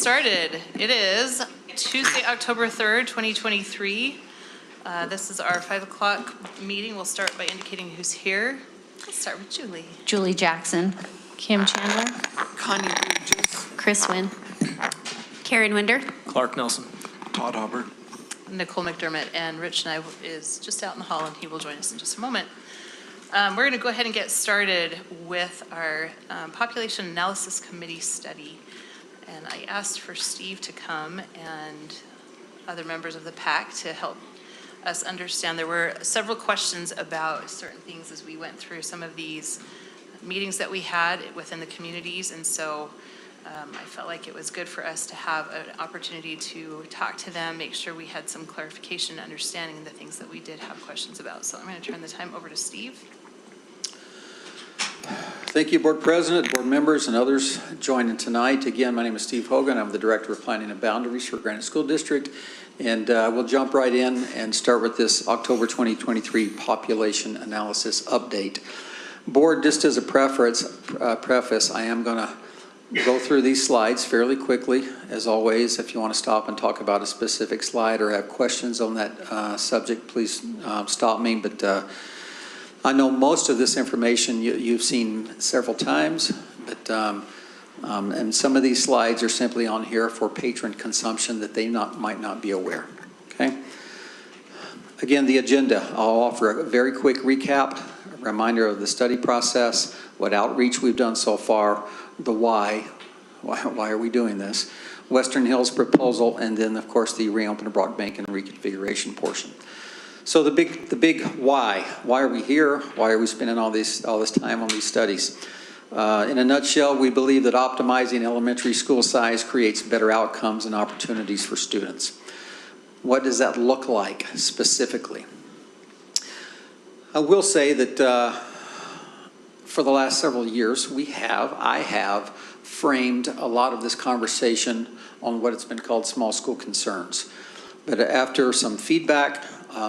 started. It is Tuesday, October 3rd, 2023. This is our 5 o'clock meeting. We'll start by indicating who's here. Let's start with Julie. Julie Jackson. Kim Chandler. Connie Bridges. Chris Wynn. Karen Winder. Clark Nelson. Todd Hubbard. Nicole McDermott, and Rich and I is just out in the hall, and he will join us in just a moment. We're going to go ahead and get started with our Population Analysis Committee study. And I asked for Steve to come and other members of the PAC to help us understand. There were several questions about certain things as we went through some of these meetings that we had within the communities. And so I felt like it was good for us to have an opportunity to talk to them, make sure we had some clarification and understanding of the things that we did have questions about. So I'm going to turn the time over to Steve. Thank you, Board President, Board members, and others joining tonight. Again, my name is Steve Hogan. I'm the Director of Planning and Boundaries for Granite School District. And we'll jump right in and start with this October 2023 population analysis update. Board, just as a preface, I am going to go through these slides fairly quickly. As always, if you want to stop and talk about a specific slide or have questions on that subject, please stop me. But I know most of this information you've seen several times, but and some of these slides are simply on here for patron consumption that they might not be aware. Okay. Again, the agenda. I'll offer a very quick recap, a reminder of the study process, what outreach we've done so far, the why are we doing this, Western Hills proposal, and then of course the reopen of Brockbank and reconfiguration portion. So the big why are we here? Why are we spending all this time on these studies? In a nutshell, we believe that optimizing elementary school size creates better outcomes and opportunities for students. What does that look like specifically? I will say that for the last several years, I have framed a lot of this conversation on what it's been called small school concerns. But after some feedback,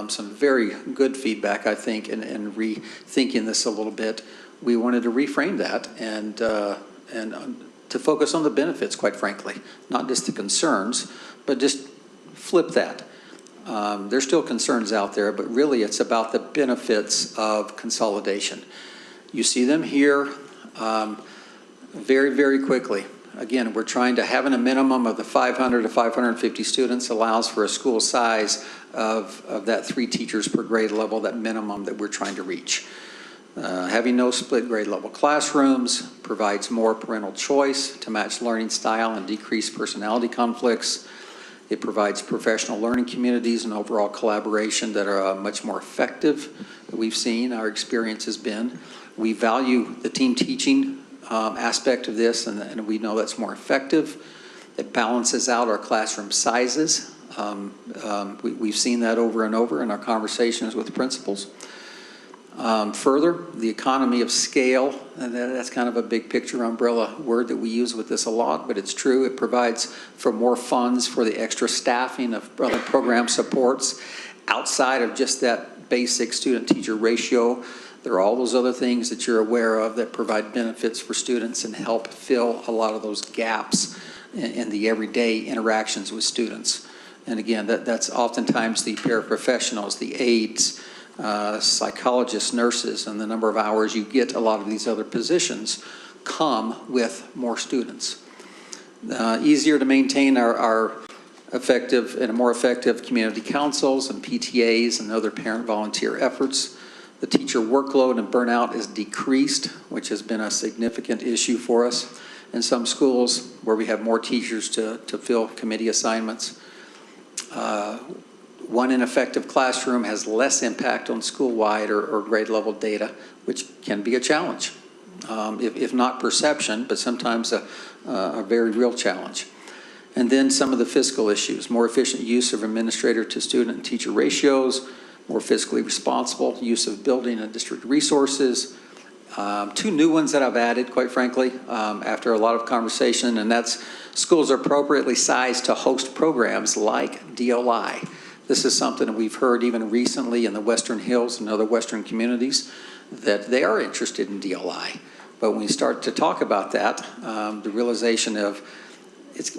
some very good feedback, I think, and rethinking this a little bit, we wanted to reframe that and to focus on the benefits, quite frankly, not just the concerns, but just flip that. There's still concerns out there, but really it's about the benefits of consolidation. You see them here very, very quickly. Again, we're trying to have a minimum of the 500 to 550 students allows for a school size of that 3 teachers per grade level, that minimum that we're trying to reach. Having no split grade level classrooms provides more parental choice to match learning style and decrease personality conflicts. It provides professional learning communities and overall collaboration that are much more effective. We've seen, our experience has been. We value the team teaching aspect of this, and we know that's more effective. It balances out our classroom sizes. We've seen that over and over in our conversations with principals. Further, the economy of scale, and that's kind of a big picture umbrella word that we use with this a lot, but it's true. It provides for more funds for the extra staffing of other program supports outside of just that basic student-teacher ratio. There are all those other things that you're aware of that provide benefits for students and help fill a lot of those gaps in the everyday interactions with students. And again, that's oftentimes the paraprofessionals, the aides, psychologists, nurses, and the number of hours you get a lot of these other positions come with more students. Easier to maintain our effective and more effective community councils and PTAs and other parent volunteer efforts. The teacher workload and burnout is decreased, which has been a significant issue for us in some schools where we have more teachers to fill committee assignments. One ineffective classroom has less impact on school-wide or grade level data, which can be a challenge, if not perception, but sometimes a very real challenge. And then some of the fiscal issues, more efficient use of administrator to student and teacher ratios, more fiscally responsible use of building and district resources. 2 new ones that I've added, quite frankly, after a lot of conversation, and that's schools are appropriately sized to host programs like DLI. This is something that we've heard even recently in the Western Hills and other Western communities that they are interested in DLI. But when we start to talk about that, the realization of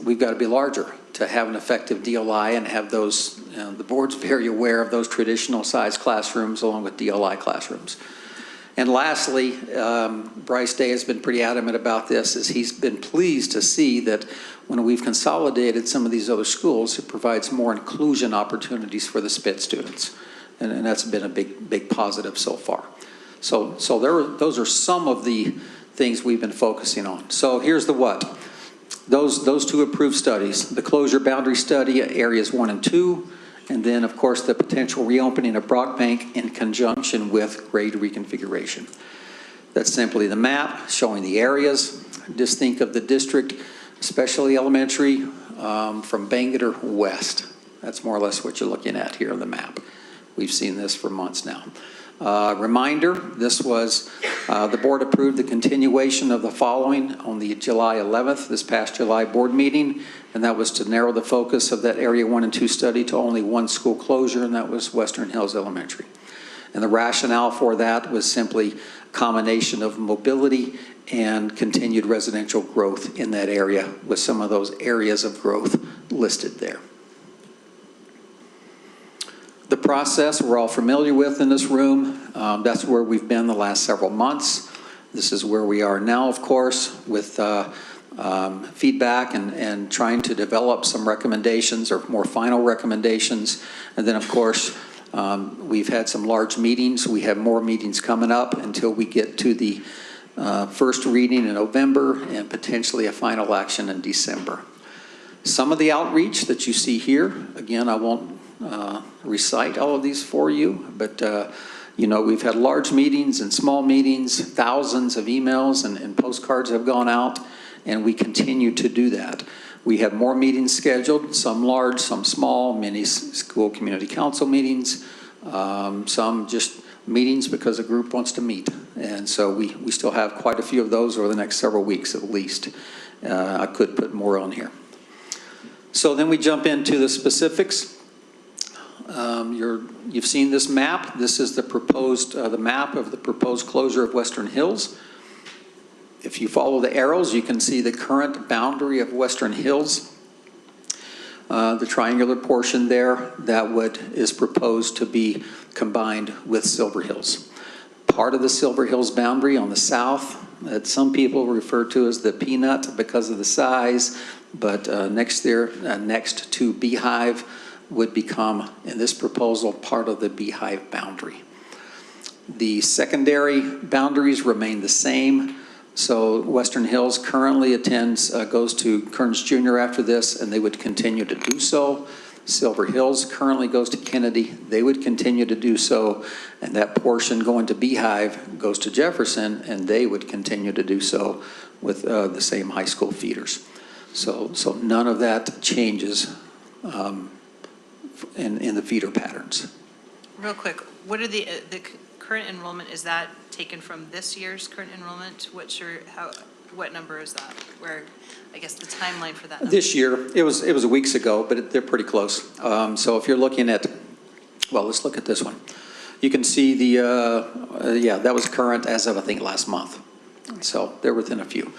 we've got to be larger to have an effective DLI and have those, the board's very aware of those traditional size classrooms along with DLI classrooms. And lastly, Bryce Day has been pretty adamant about this, is he's been pleased to see that when we've consolidated some of these other schools, it provides more inclusion opportunities for the SPIT students. And that's been a big positive so far. So those are some of the things we've been focusing on. So here's the what. Those two approved studies, the closure boundary study, areas 1 and 2, and then, of course, the potential reopening of Brockbank in conjunction with grade reconfiguration. That's simply the map showing the areas. Just think of the district, especially elementary, from Bangerter west. That's more or less what you're looking at here on the map. We've seen this for months now. Reminder, this was, the board approved the continuation of the following on the July 11th, this past July board meeting, and that was to narrow the focus of that Area 1 and 2 study to only one school closure, and that was Western Hills Elementary. And the rationale for that was simply a combination of mobility and continued residential growth in that area, with some of those areas of growth listed there. The process we're all familiar with in this room. That's where we've been the last several months. This is where we are now, of course, with feedback and trying to develop some recommendations or more final recommendations. And then, of course, we've had some large meetings. We have more meetings coming up until we get to the first reading in November and potentially a final action in December. Some of the outreach that you see here, again, I won't recite all of these for you, but you know, we've had large meetings and small meetings, thousands of emails and postcards have gone out, and we continue to do that. We have more meetings scheduled, some large, some small, many school community council meetings, some just meetings because a group wants to meet. And so we still have quite a few of those over the next several weeks at least. I could put more on here. So then we jump into the specifics. You've seen this map. This is the proposed, the map of the proposed closure of Western Hills. If you follow the arrows, you can see the current boundary of Western Hills. The triangular portion there that is proposed to be combined with Silver Hills. Part of the Silver Hills boundary on the south that some people refer to as the peanut because of the size, but next to Beehive would become, in this proposal, part of the Beehive boundary. The secondary boundaries remain the same. So Western Hills currently goes to Kearns Jr. after this, and they would continue to do so. Silver Hills currently goes to Kennedy. They would continue to do so. And that portion going to Beehive goes to Jefferson, and they would continue to do so with the same high school feeders. So none of that changes in the feeder patterns. Real quick, what are the current enrollment, is that taken from this year's current enrollment? What number is that? Where, I guess the timeline for that number? This year, it was weeks ago, but they're pretty close. So if you're looking at, well, let's look at this one. You can see that was current as of, I think, last month. So they're within a few.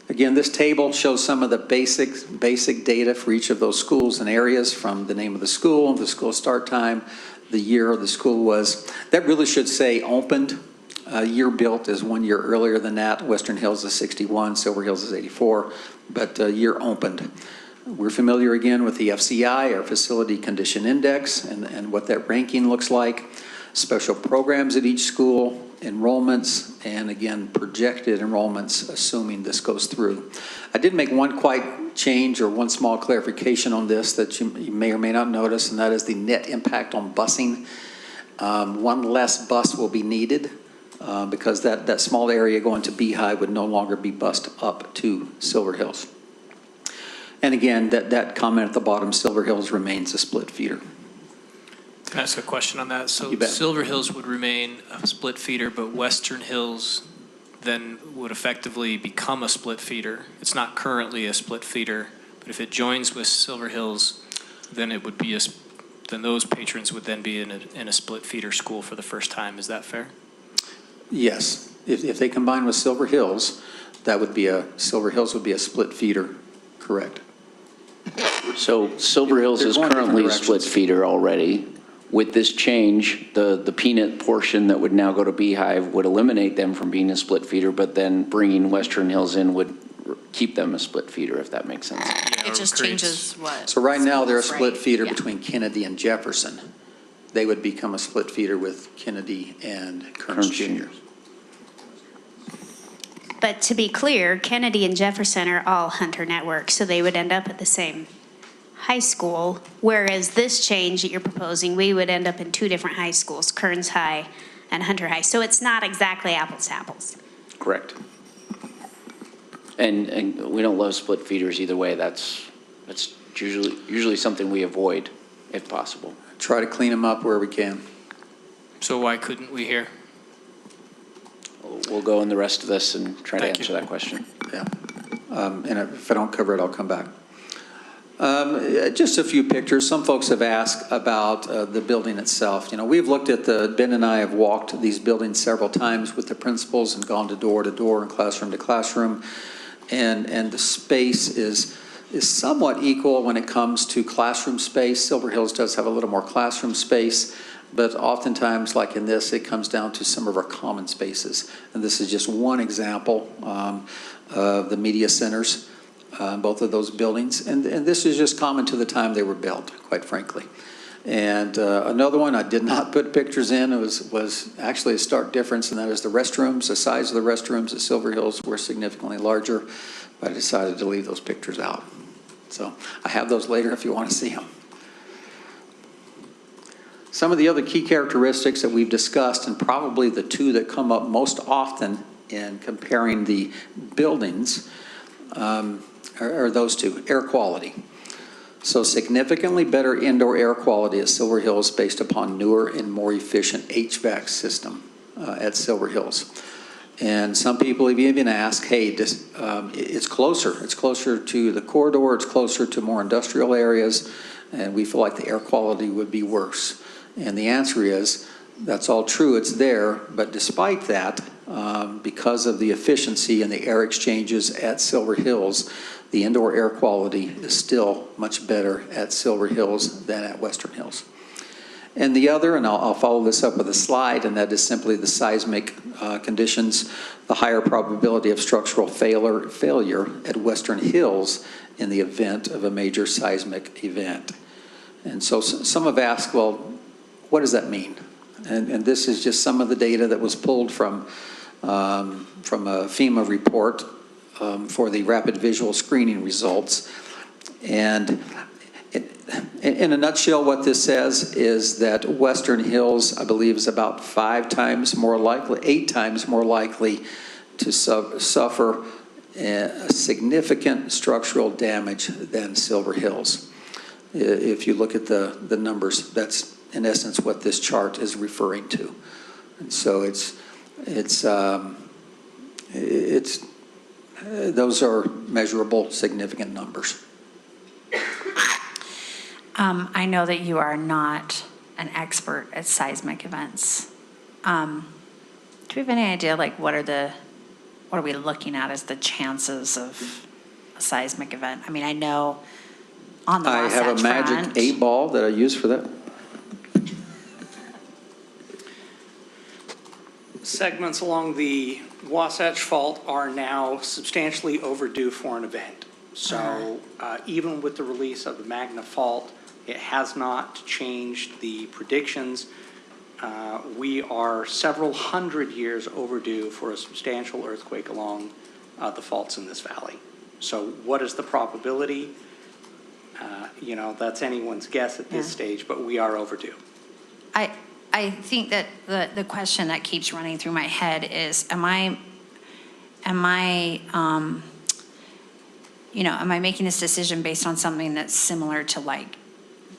Again, this table shows some of the basic data for each of those schools and areas, from the name of the school start time, the year the school was. That really should say opened. Year built is 1 year earlier than that. Western Hills is 61, Silver Hills is 84, but year opened. We're familiar again with the FCI, our Facility Condition Index, and what that ranking looks like. Special programs at each school, enrollments, and again, projected enrollments, assuming this goes through. I did make one change or one small clarification on this that you may or may not notice, and that is the net impact on busing. One less bus will be needed because that small area going to Beehive would no longer be bused up to Silver Hills. And again, that comment at the bottom, Silver Hills remains a split feeder. Can I ask a question on that? So Silver Hills would remain a split feeder, but Western Hills then would effectively become a split feeder. It's not currently a split feeder, but if it joins with Silver Hills, then it would be then those patrons would then be in a split feeder school for the first time. Is that fair? Yes. If they combine with Silver Hills, Silver Hills would be a split feeder Correct. So Silver Hills They're is going different currently a split directions. feeder already. With this change, the peanut portion that would now go to Beehive would eliminate them from being a split feeder, but then bringing Western Hills in would keep them a split feeder, if that makes sense. Yeah, It just creates- changes what. So right now, they're a schools, split right? feeder Yeah. between Kennedy and Jefferson. They would become a split feeder with Kennedy and Kearns Kearns Jr. But to be clear, Kennedy and Jefferson are all Hunter Network, so they would end up at the same high school, whereas this change that you're proposing, we would end up in two different high schools, Kearns High and Hunter High. So it's not exactly apples to apples. Correct. And we don't love split feeders either way. That's usually something we avoid if possible. Try to clean them up where we can. So why couldn't we here? We'll go in the rest of this and try to Thank you. answer that question. Yeah. And if I don't cover it, I'll come back. Just a few pictures. Some folks have asked about the building itself. You know, we've looked at Ben and I have walked these buildings several times with the principals and gone to door and classroom to classroom. And the space is somewhat equal when it comes to classroom space. Silver Hills does have a little more classroom space, but oftentimes, like in this, it comes down to some of our common spaces. And this is just one example of the media centers, both of those buildings. And this is just common to the time they were built, quite frankly. And another one I did not put pictures in, it was actually a stark difference, and that is the restrooms. The size of the restrooms at Silver Hills were significantly larger, but I decided to leave those pictures out. So I have those later if you want to see them. Some of the other key characteristics that we've discussed, and probably the two that come up most often in comparing the buildings, are those two: air quality. So significantly better indoor air quality at Silver Hills based upon newer and more efficient HVAC system at Silver Hills. And some people have even asked, hey, it's closer. It's closer to the corridor. It's closer to more industrial areas. And we feel like the air quality would be worse. And the answer is, that's all true. It's there. But despite that, because of the efficiency and the air exchanges at Silver Hills, the indoor air quality is still much better at Silver Hills than at Western Hills. And the other, and I'll follow this up with a slide, and that is simply the seismic conditions, the higher probability of structural failure at Western Hills in the event of a major seismic event. And so some have asked, well, what does that mean? And this is just some of the data that was pulled from a FEMA report for the rapid visual screening results. And in a nutshell, what this says is that Western Hills, I believe, is about 8 times more likely to suffer significant structural damage than Silver Hills. If you look at the numbers, that's in essence what this chart is referring to. And so those are measurable, significant numbers. I know that you are not an expert at seismic events. Do we have any idea, like, what are we looking at as the chances of a seismic event? I mean, I know on the I Wasatch have a magic Front- 8-ball that I use for that. Segments along the Wasatch Fault are now substantially overdue for an event. So even with the release of the Magna Fault, it has not changed the predictions. We are several hundred years overdue for a substantial earthquake along the faults in this valley. So what is the probability? That's anyone's guess at this stage, but we are overdue. I think that the question that keeps running through my head is, am I making this decision based on something that's similar to, like,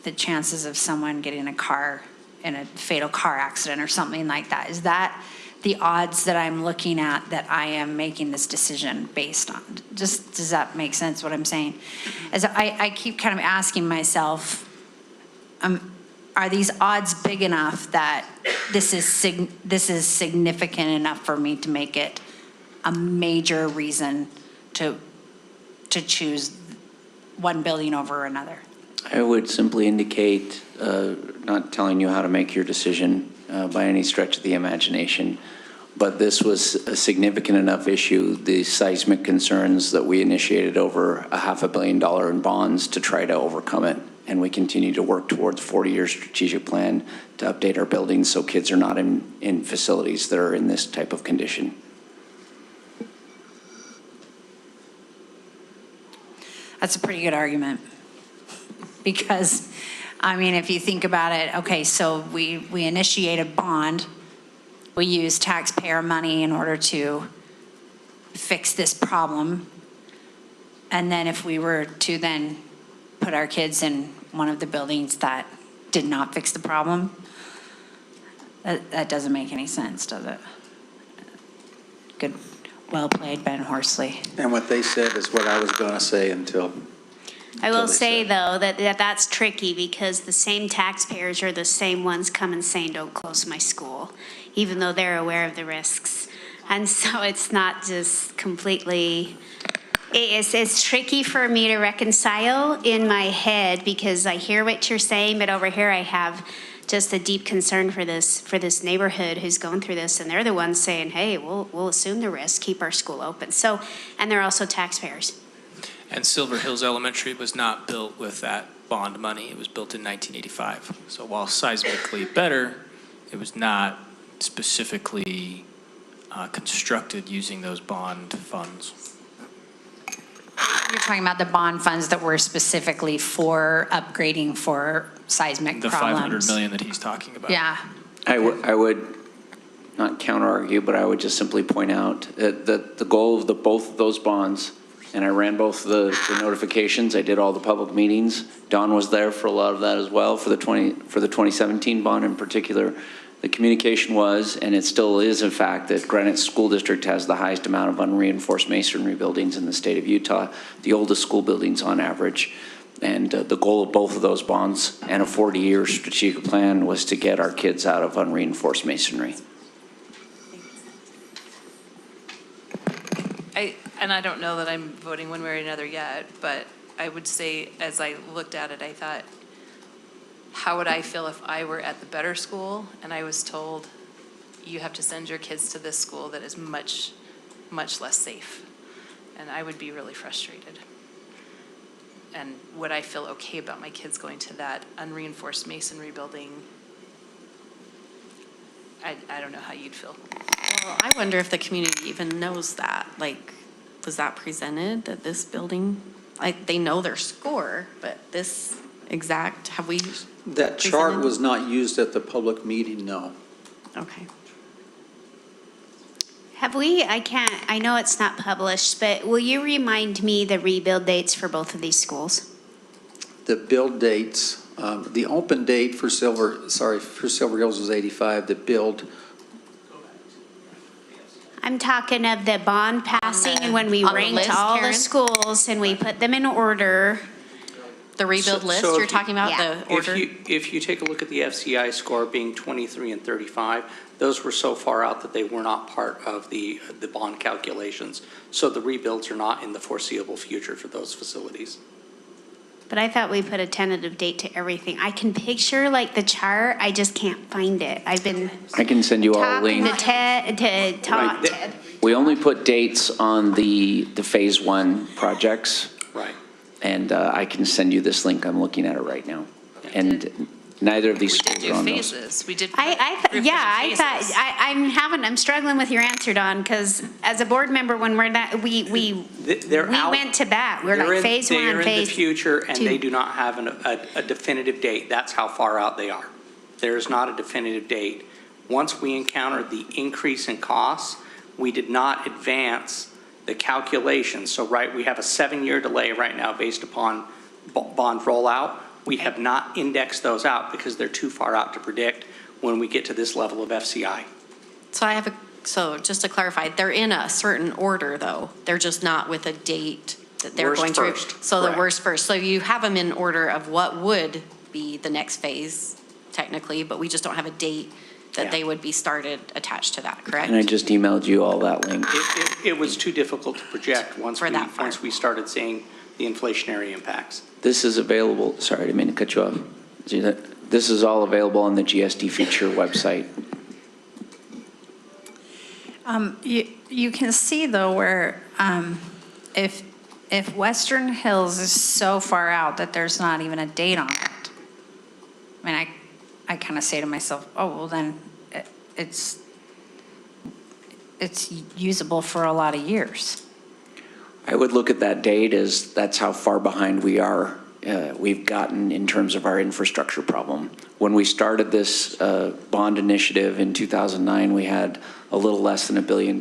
the chances of someone getting in a car in a fatal car accident or something like that? Is that the odds that I'm looking at that I am making this decision based on? Just, does that make sense what I'm saying? As I keep kind of asking myself, are these odds big enough that this is significant enough for me to make it a major reason to choose one building over another? I would simply indicate, not telling you how to make your decision by any stretch of the imagination, but this was a significant enough issue, the seismic concerns that we initiated over $500 million in bonds to try to overcome it. And we continue to work towards a 40-year strategic plan to update our buildings so kids are not in facilities that are in this type of condition. That's a pretty good argument. Because, I mean, if you think about it, okay, so we initiate a bond, we use taxpayer money in order to fix this problem. And then if we were to then put our kids in one of the buildings that did not fix the problem, that doesn't make any sense, does it? Good, well played, Ben Horsley. And what they said is what I was going to say until. I will they say, said. though, that's tricky because the same taxpayers are the same ones coming saying, don't close my school, even though they're aware of the risks. And so it's not just completely, it's tricky for me to reconcile in my head because I hear what you're saying, but over here I have just a deep concern for this neighborhood who's going through this, and they're the ones saying, hey, we'll assume the risk, keep our school open. So, and they're also taxpayers. And Silver Hills Elementary was not built with that bond money. It was built in 1985. So while seismically better, it was not specifically constructed using those bond funds. You're talking about the bond funds that were specifically for upgrading for seismic The problems. $500 million that he's talking about. Yeah. I would not counter-argue, but I would just simply point out that the goal of both of those bonds, and I ran both the notifications, I did all the public meetings. Don was there for a lot of that as well, for the 2017 bond in particular. The communication was, and it still is, in fact, that Granite School District has the highest amount of unreinforced masonry buildings in the state of Utah, the oldest school buildings on average. And the goal of both of those bonds and a 40-year strategic plan was to get our kids out of unreinforced masonry. And I don't know that I'm voting one way or another yet, but I would say, as I looked at it, I thought, how would I feel if I were at the better school and I was told, you have to send your kids to this school that is much, much less safe? And I would be really frustrated. And would I feel okay about my kids going to that unreinforced masonry building? I don't know how you'd feel. Well, I wonder if the community even knows that. Like, was that presented, that this building, they know their score, but this exact, have we? That chart presented? was not used at the public meeting, no. Okay. Have we, I know it's not published, but will you remind me the rebuild dates for both of these schools? The build dates, the open date for Silver Hills was 85, the build, I'm talking of the bond passing and when we on the ranked list, all the Karen? schools and we put them in order. The rebuild So list if you're you- talking about, Yeah. the order? If you take a look at the FCI score being 23 and 35, those were so far out that they were not part of the bond calculations. So the rebuilds are not in the foreseeable future for those facilities. But I thought we put a tentative date to everything. I can picture like the chart, I just can't find it. I've been I can send you all a talking link. to Ted, Right. We only put dates on the phase one projects, Right. and I can send you this link. I'm looking at it right now. And neither of these We did schools do are on those. phases. We did. I'm struggling with your answer, Don, because as a board member, when we're not, we They're out. went to bat. We're They're like in- phase They one, are in the phase future, and two. they do not have a definitive date. That's how far out they are. There is not a definitive date. Once we encountered the increase in costs, we did not advance the calculations. So, right, we have a 7-year delay right now based upon bond rollout. We have not indexed those out because they're too far out to predict when we get to this level of FCI. So just to clarify, they're in a certain order though. They're just not with a date that they're Worst going first, to. So the correct. worst first. So you have them in order of what would be the next phase technically, but we just don't have a date that Yeah. they would be started attached to that, correct? And I just emailed you all that link. It was too difficult to project once For that part. we started seeing the inflationary impacts. This is available, sorry, I didn't mean to cut you off. See that? This is all available on the GSD Future website. You can see though where, if Western Hills is so far out that there's not even a date on it. I mean, I kind of say to myself, oh, well then it's usable for a lot of years. I would look at that date as that's how far behind we've gotten in terms of our infrastructure problem. When we started this bond initiative in 2009, we had a little less than $1 billion.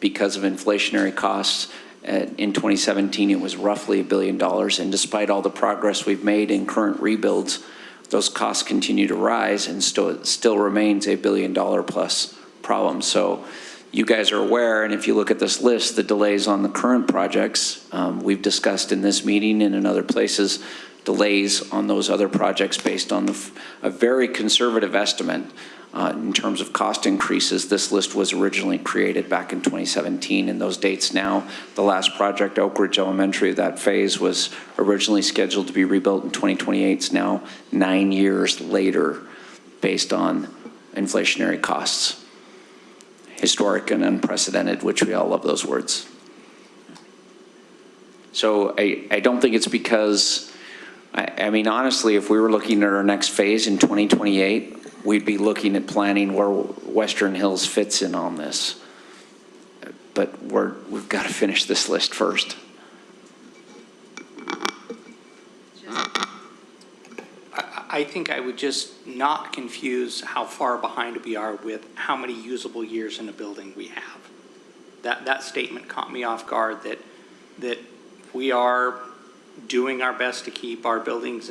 Because of inflationary costs, in 2017, it was roughly $1 billion. And despite all the progress we've made in current rebuilds, those costs continue to rise and still remains a $1 billion plus problem. So you guys are aware, and if you look at this list, the delays on the current projects, we've discussed in this meeting and in other places, delays on those other projects based on a very conservative estimate in terms of cost increases. This list was originally created back in 2017, and those dates now, the last project, Oak Ridge Elementary, that phase was originally scheduled to be rebuilt in 2028. It's now 9 years later based on inflationary costs. Historic and unprecedented, which we all love those words. So I don't think it's because, I mean, honestly, if we were looking at our next phase in 2028, we'd be looking at planning where Western Hills fits in on this. But we've got to finish this list first. I think I would just not confuse how far behind we are with how many usable years in a building we have. That statement caught me off guard, that we are doing our best to keep our buildings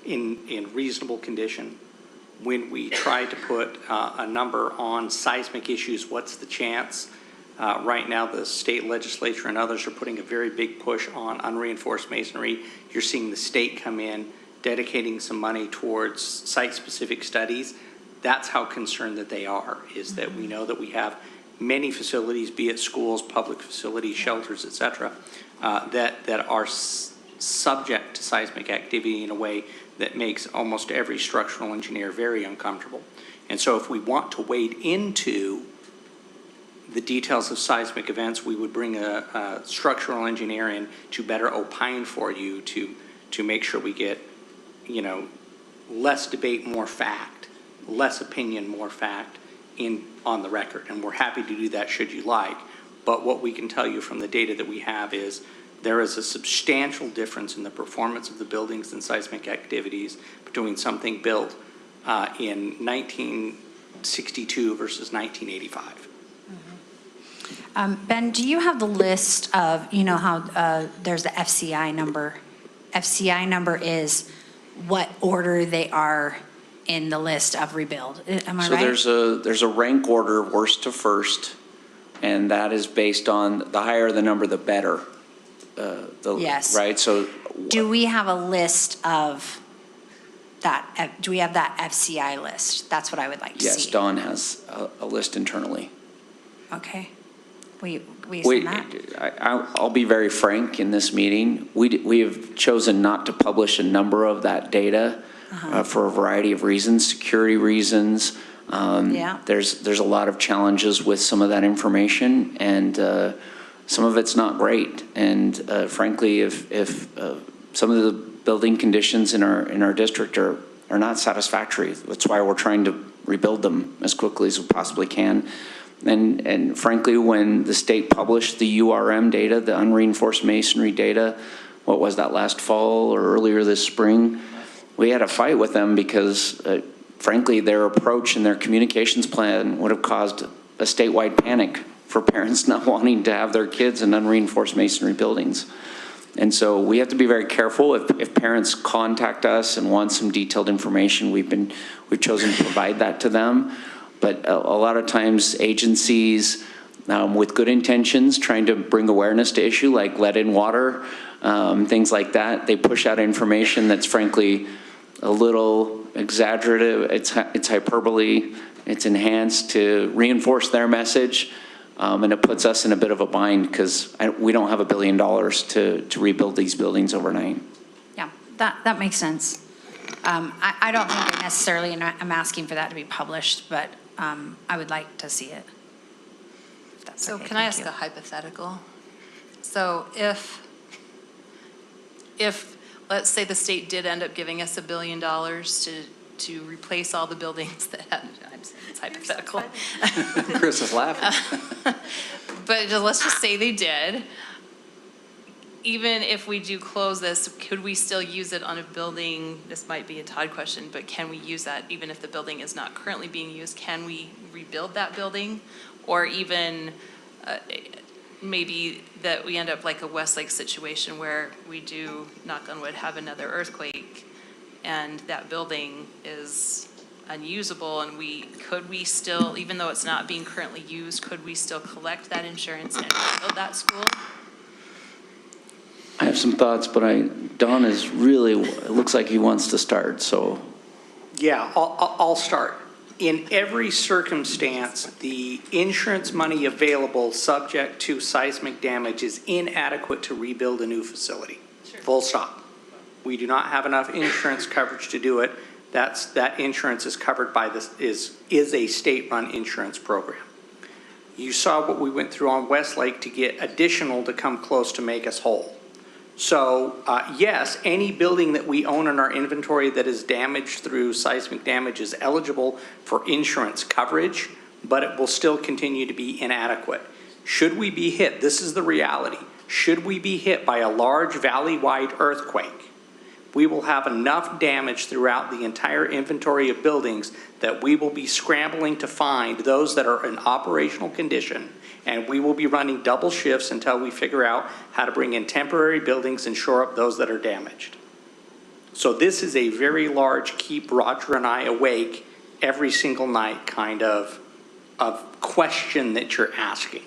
in reasonable condition. When we try to put a number on seismic issues, what's the chance? Right now, the state legislature and others are putting a very big push on unreinforced masonry. You're seeing the state come in, dedicating some money towards site-specific studies. That's how concerned that they are, is that we know that we have many facilities, be it schools, public facilities, shelters, et cetera, that are subject to seismic activity in a way that makes almost every structural engineer very uncomfortable. And so if we want to wade into the details of seismic events, we would bring a structural engineer in to better opine for you to make sure we get, you know, less debate, more fact, less opinion, more fact on the record. And we're happy to do that should you like. But what we can tell you from the data that we have is there is a substantial difference in the performance of the buildings and seismic activities between something built in 1962 versus 1985. Ben, do you have the list of, you know how there's the FCI number? FCI number is what order they are in the list of rebuild. Am I right? So there's a rank order, worst to first, and that is based on the higher the number, the better. Yes. Right? So do we have a list of that? Do we have that FCI list? That's what I would like to see. yes, Dawn has a list internally. Okay. Will you send that? I'll be very frank in this meeting. We have chosen not to publish a number of that data for a variety of reasons, security reasons. There's a lot of challenges with some of that information, and some of it's not great. And frankly, if some of the building conditions in our district are not satisfactory, that's why we're trying to rebuild them as quickly as we possibly can. And frankly, when the state published the URM data, the unreinforced masonry data, what was that, last fall or earlier this spring, we had a fight with them because, frankly, their approach and their communications plan would have caused a statewide panic for parents not wanting to have their kids in unreinforced masonry buildings. And so we have to be very careful. If parents contact us and want some detailed information, we've chosen to provide that to them. But a lot of times agencies with good intentions trying to bring awareness to issue like lead in water, things like that, they push out information that's frankly a little exaggerative. It's hyperbole, it's enhanced to reinforce their message. And it puts us in a bit of a bind because we don't have $1 billion to rebuild these buildings overnight. Yeah, that makes sense. I don't think I necessarily am asking for that to be published, but I would like to see it. If that's So okay, can I thank ask you. a hypothetical? So if, let's say the state did end up giving us $1 billion to replace all the buildings that had, I'm saying it's hypothetical. Chris is laughing. But let's just say they did. Even if we do close this, could we still use it on a building? This might be a Todd question, but can we use that even if the building is not currently being used? Can we rebuild that building? Or even maybe that we end up like a Westlake situation where we do, knock on wood, have another earthquake and that building is unusable, and could we still, even though it's not being currently used, could we still collect that insurance and rebuild that school? I have some thoughts, but Don is really, it looks like he wants to start, so. Yeah, I'll start. In every circumstance, the insurance money available subject to seismic damage is inadequate to rebuild a new facility. Full stop. We do not have enough insurance coverage to do it. That insurance is covered by this, is a state-run insurance program. You saw what we went through on Westlake to get additional to come close to make us whole. So yes, any building that we own in our inventory that is damaged through seismic damage is eligible for insurance coverage, but it will still continue to be inadequate. Should we be hit, this is the reality, should we be hit by a large valley-wide earthquake, we will have enough damage throughout the entire inventory of buildings that we will be scrambling to find those that are in operational condition, and we will be running double shifts until we figure out how to bring in temporary buildings and shore up those that are damaged. So this is a very large keep Roger and I awake every single night kind of question that you're asking.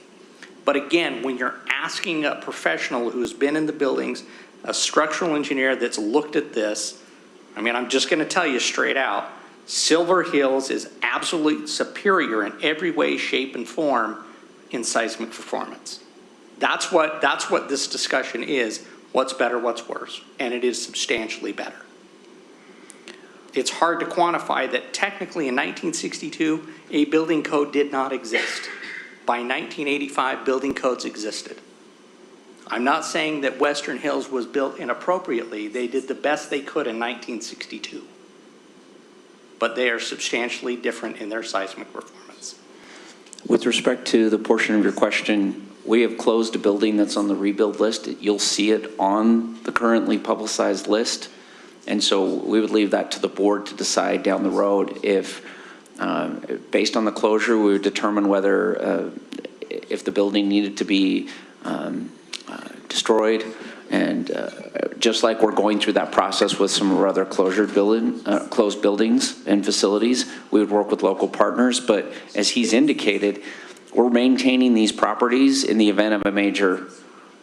But again, when you're asking a professional who's been in the buildings, a structural engineer that's looked at this, I mean, I'm just going to tell you straight out, Silver Hills is absolutely superior in every way, shape, and form in seismic performance. That's what this discussion is. What's better, what's worse? And it is substantially better. It's hard to quantify that technically in 1962, a building code did not exist. By 1985, building codes existed. I'm not saying that Western Hills was built inappropriately. They did the best they could in 1962. But they are substantially different in their seismic performance. With respect to the portion of your question, we have closed a building that's on the rebuild list. You'll see it on the currently publicized list. And so we would leave that to the board to decide down the road if, based on the closure, we would determine whether, if the building needed to be destroyed. And just like we're going through that process with some of our other closed buildings and facilities, we would work with local partners. But as he's indicated, we're maintaining these properties in the event of a major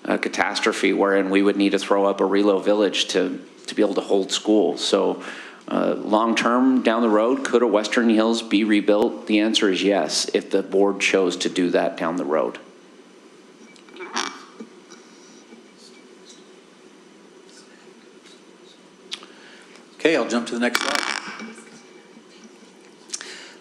catastrophe wherein we would need to throw up a reload village to be able to hold school. So long-term down the road, could a Western Hills be rebuilt? The answer is yes, if the board chose to do that down the road. Okay, I'll jump to the next slide.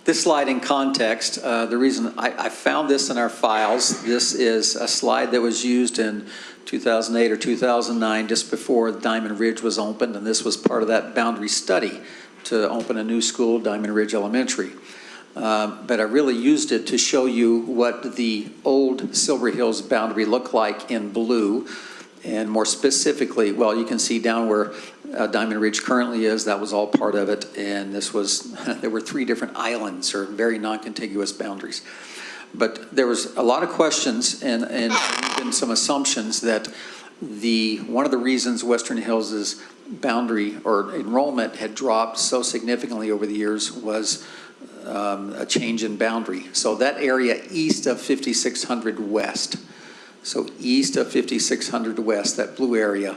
This slide in context, the reason I found this in our files, this is a slide that was used in 2008 or 2009, just before Diamond Ridge was opened, and this was part of that boundary study to open a new school, Diamond Ridge Elementary. But I really used it to show you what the old Silver Hills boundary looked like in blue, and more specifically, well, you can see down where Diamond Ridge currently is, that was all part of it, and this was, there were 3 different islands or very non-contiguous boundaries. But there was a lot of questions and even some assumptions that one of the reasons Western Hills' boundary or enrollment had dropped so significantly over the years was a change in boundary. So that area east of 5600 West, so east of 5600 West, that blue area,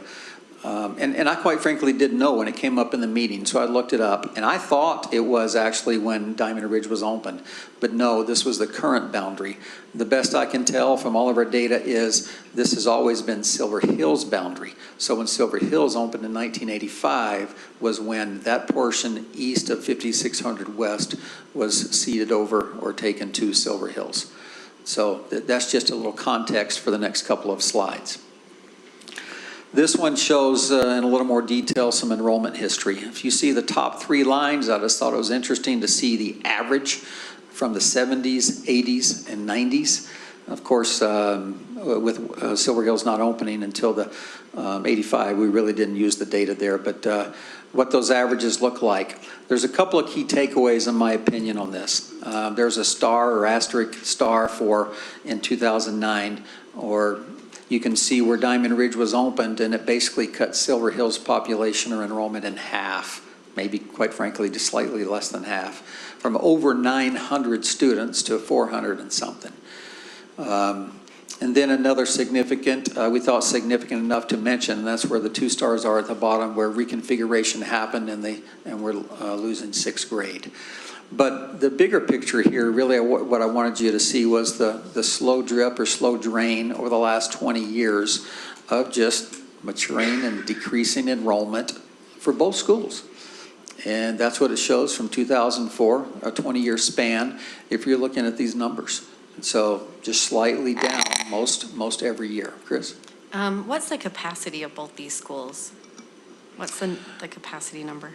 And I quite frankly didn't know when it came up in the meeting, so I looked it up. And I thought it was actually when Diamond Ridge was opened. But no, this was the current boundary. The best I can tell from all of our data is this has always been Silver Hills boundary. So when Silver Hills opened in 1985 was when that portion east of 5600 West was ceded over or taken to Silver Hills. So that's just a little context for the next couple of slides. This one shows in a little more detail some enrollment history. If you see the top 3 lines, I just thought it was interesting to see the average from the 70s, 80s, and 90s. Of course, with Silver Hills not opening until the 85, we really didn't use the data there, but what those averages look like. There's a couple of key takeaways in my opinion on this. There's a star or asterisk star for in 2009, or you can see where Diamond Ridge was opened, and it basically cut Silver Hills population or enrollment in half, maybe quite frankly just slightly less than half, from over 900 students to 400 and something. And then another significant, we thought significant enough to mention, and that's where the 2 stars are at the bottom, where reconfiguration happened and we're losing 6th grade. But the bigger picture here, really what I wanted you to see was the slow drip or slow drain over the last 20 years of just maturing and decreasing enrollment for both schools. And that's what it shows from 2004, a 20-year span, if you're looking at these numbers. And so just slightly down most every year. Chris? What's the capacity of both these schools? What's the capacity number?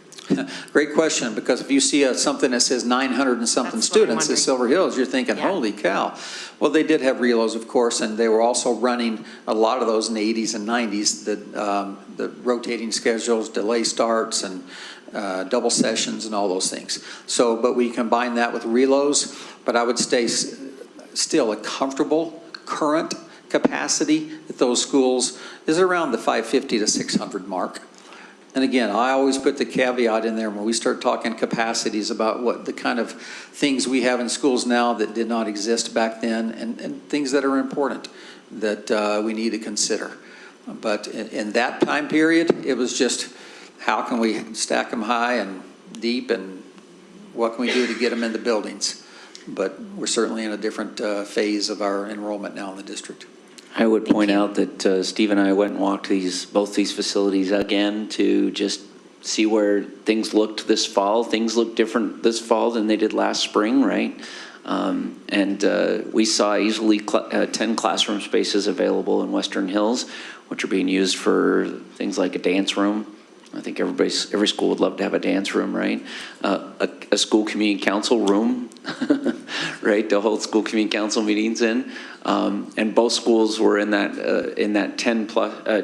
Great question, because if you see something that says 900 and something That's what I'm students at wondering. Silver Hills, you're thinking, Yeah. holy cow. Well, they did have reloads, of course, and they were also running a lot of those in the 80s and 90s, the rotating schedules, delay starts, and double sessions and all those things. So, but we combine that with reloads, but I would stay still a comfortable current capacity at those schools is around the 550 to 600 mark. And again, I always put the caveat in there when we start talking capacities about what the kind of things we have in schools now that did not exist back then, and things that are important that we need to consider. But in that time period, it was just how can we stack them high and deep, and what can we do to get them in the buildings? But we're certainly in a different phase of our enrollment now in the district. I would point out that Steve and I went and walked both these facilities again to just see where things looked this fall. Things look different this fall than they did last spring, right? We saw easily 10 classroom spaces available in Western Hills, which are being used for things like a dance room. I think every school would love to have a dance room, right? A school community council room, right, to hold school community council meetings in. And both schools were in that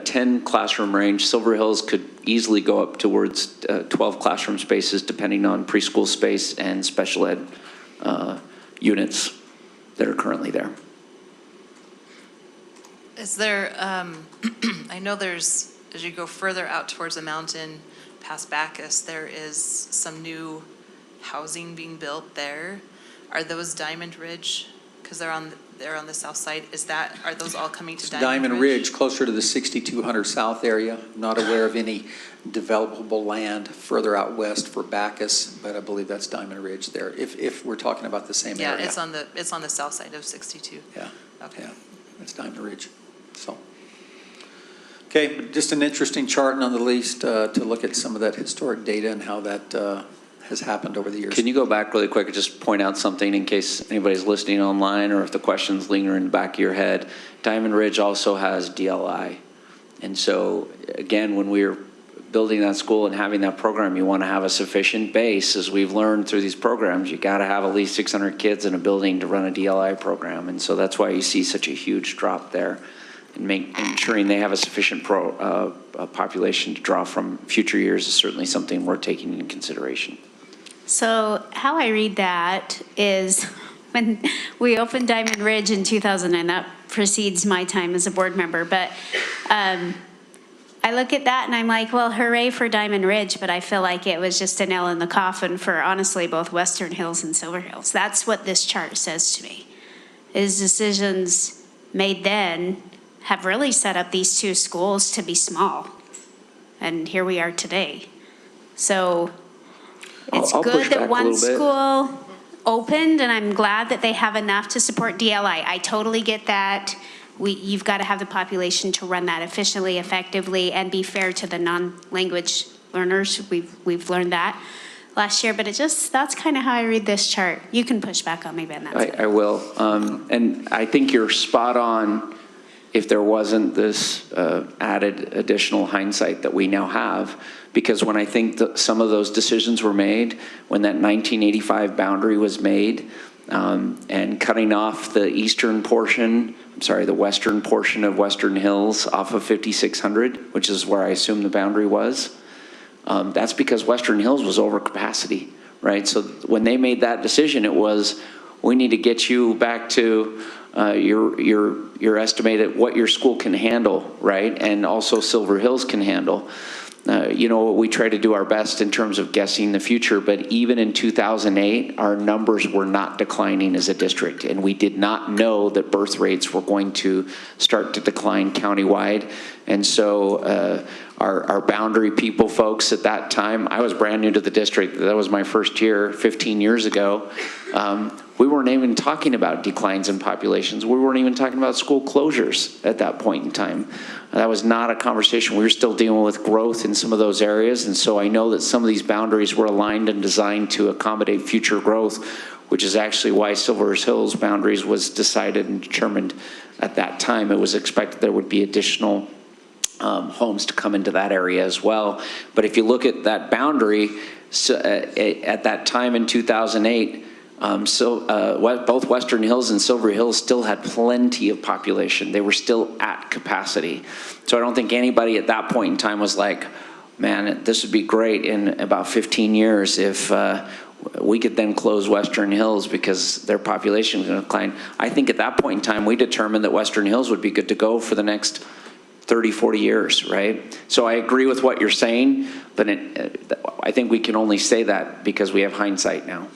10 classroom range. Silver Hills could easily go up towards 12 classroom spaces, depending on preschool space and special ed units that are currently there. Is there, I know there's, as you go further out towards the mountain past Bacchus, there is some new housing being built there. Are those Diamond Ridge? Because they're on the south side. Are those all coming to Diamond Ridge, closer to the 6200 South area. I'm not aware of any developable land further out west for Bacchus, but I believe that's Diamond Ridge there, if we're talking about the same area. Yeah, it's on the south side of 62. Yeah. Okay. Yeah, that's Diamond Ridge. So, okay, but just an interesting chart nonetheless to look at some of that historic data and how that has happened over the years. Can you go back really quick and just point out something in case anybody's listening online, or if the questions linger in the back of your head? Diamond Ridge also has DLI. And so, again, when we're building that school and having that program, you want to have a sufficient base. As we've learned through these programs, you got to have at least 600 kids in a building to run a DLI program. And so that's why you see such a huge drop there. And ensuring they have a sufficient population to draw from future years is certainly something we're taking into consideration. So how I read that is when we opened Diamond Ridge in 2009, that precedes my time as a board member, but I look at that and I'm like, well, hooray for Diamond Ridge, but I feel like it was just a nail in the coffin for, honestly, both Western Hills and Silver Hills. That's what this chart says to me, is decisions made then have really set up these 2 schools to be small. And here we are today. So it's I'll good push back that a one little bit. school opened, and I'm glad that they have enough to support DLI. I totally get that. You've got to have the population to run that efficiently, effectively, and be fair to the non-language learners. We've learned that last year, but that's kind of how I read this chart. You can push back on me, Ben, that's it. I will. And I think you're spot on if there wasn't this added additional hindsight that we now have. Because when I think that some of those decisions were made, when that 1985 boundary was made, and cutting off the the western portion of Western Hills off of 5600, which is where I assume the boundary was, that's because Western Hills was over capacity, right? So when they made that decision, it was, we need to get you back to your estimated what your school can handle, right? And also Silver Hills can handle. We try to do our best in terms of guessing the future, but even in 2008, our numbers were not declining as a district, and we did not know that birth rates were going to start to decline countywide. And so our boundary people folks at that time, I was brand new to the district. That was my first year 15 years ago. We weren't even talking about declines in populations. We weren't even talking about school closures at that point in time. That was not a conversation. We were still dealing with growth in some of those areas. And so I know that some of these boundaries were aligned and designed to accommodate future growth, which is actually why Silver Hills boundaries was decided and determined at that time. It was expected there would be additional homes to come into that area as well. But if you look at that boundary, at that time in 2008, both Western Hills and Silver Hills still had plenty of population. They were still at capacity. So I don't think anybody at that point in time was like, man, this would be great in about 15 years if we could then close Western Hills because their population was going to decline. I think at that point in time, we determined that Western Hills would be good to go for the next 30, 40 years, right? So I agree with what you're saying, but I think we can only say that because we have hindsight now.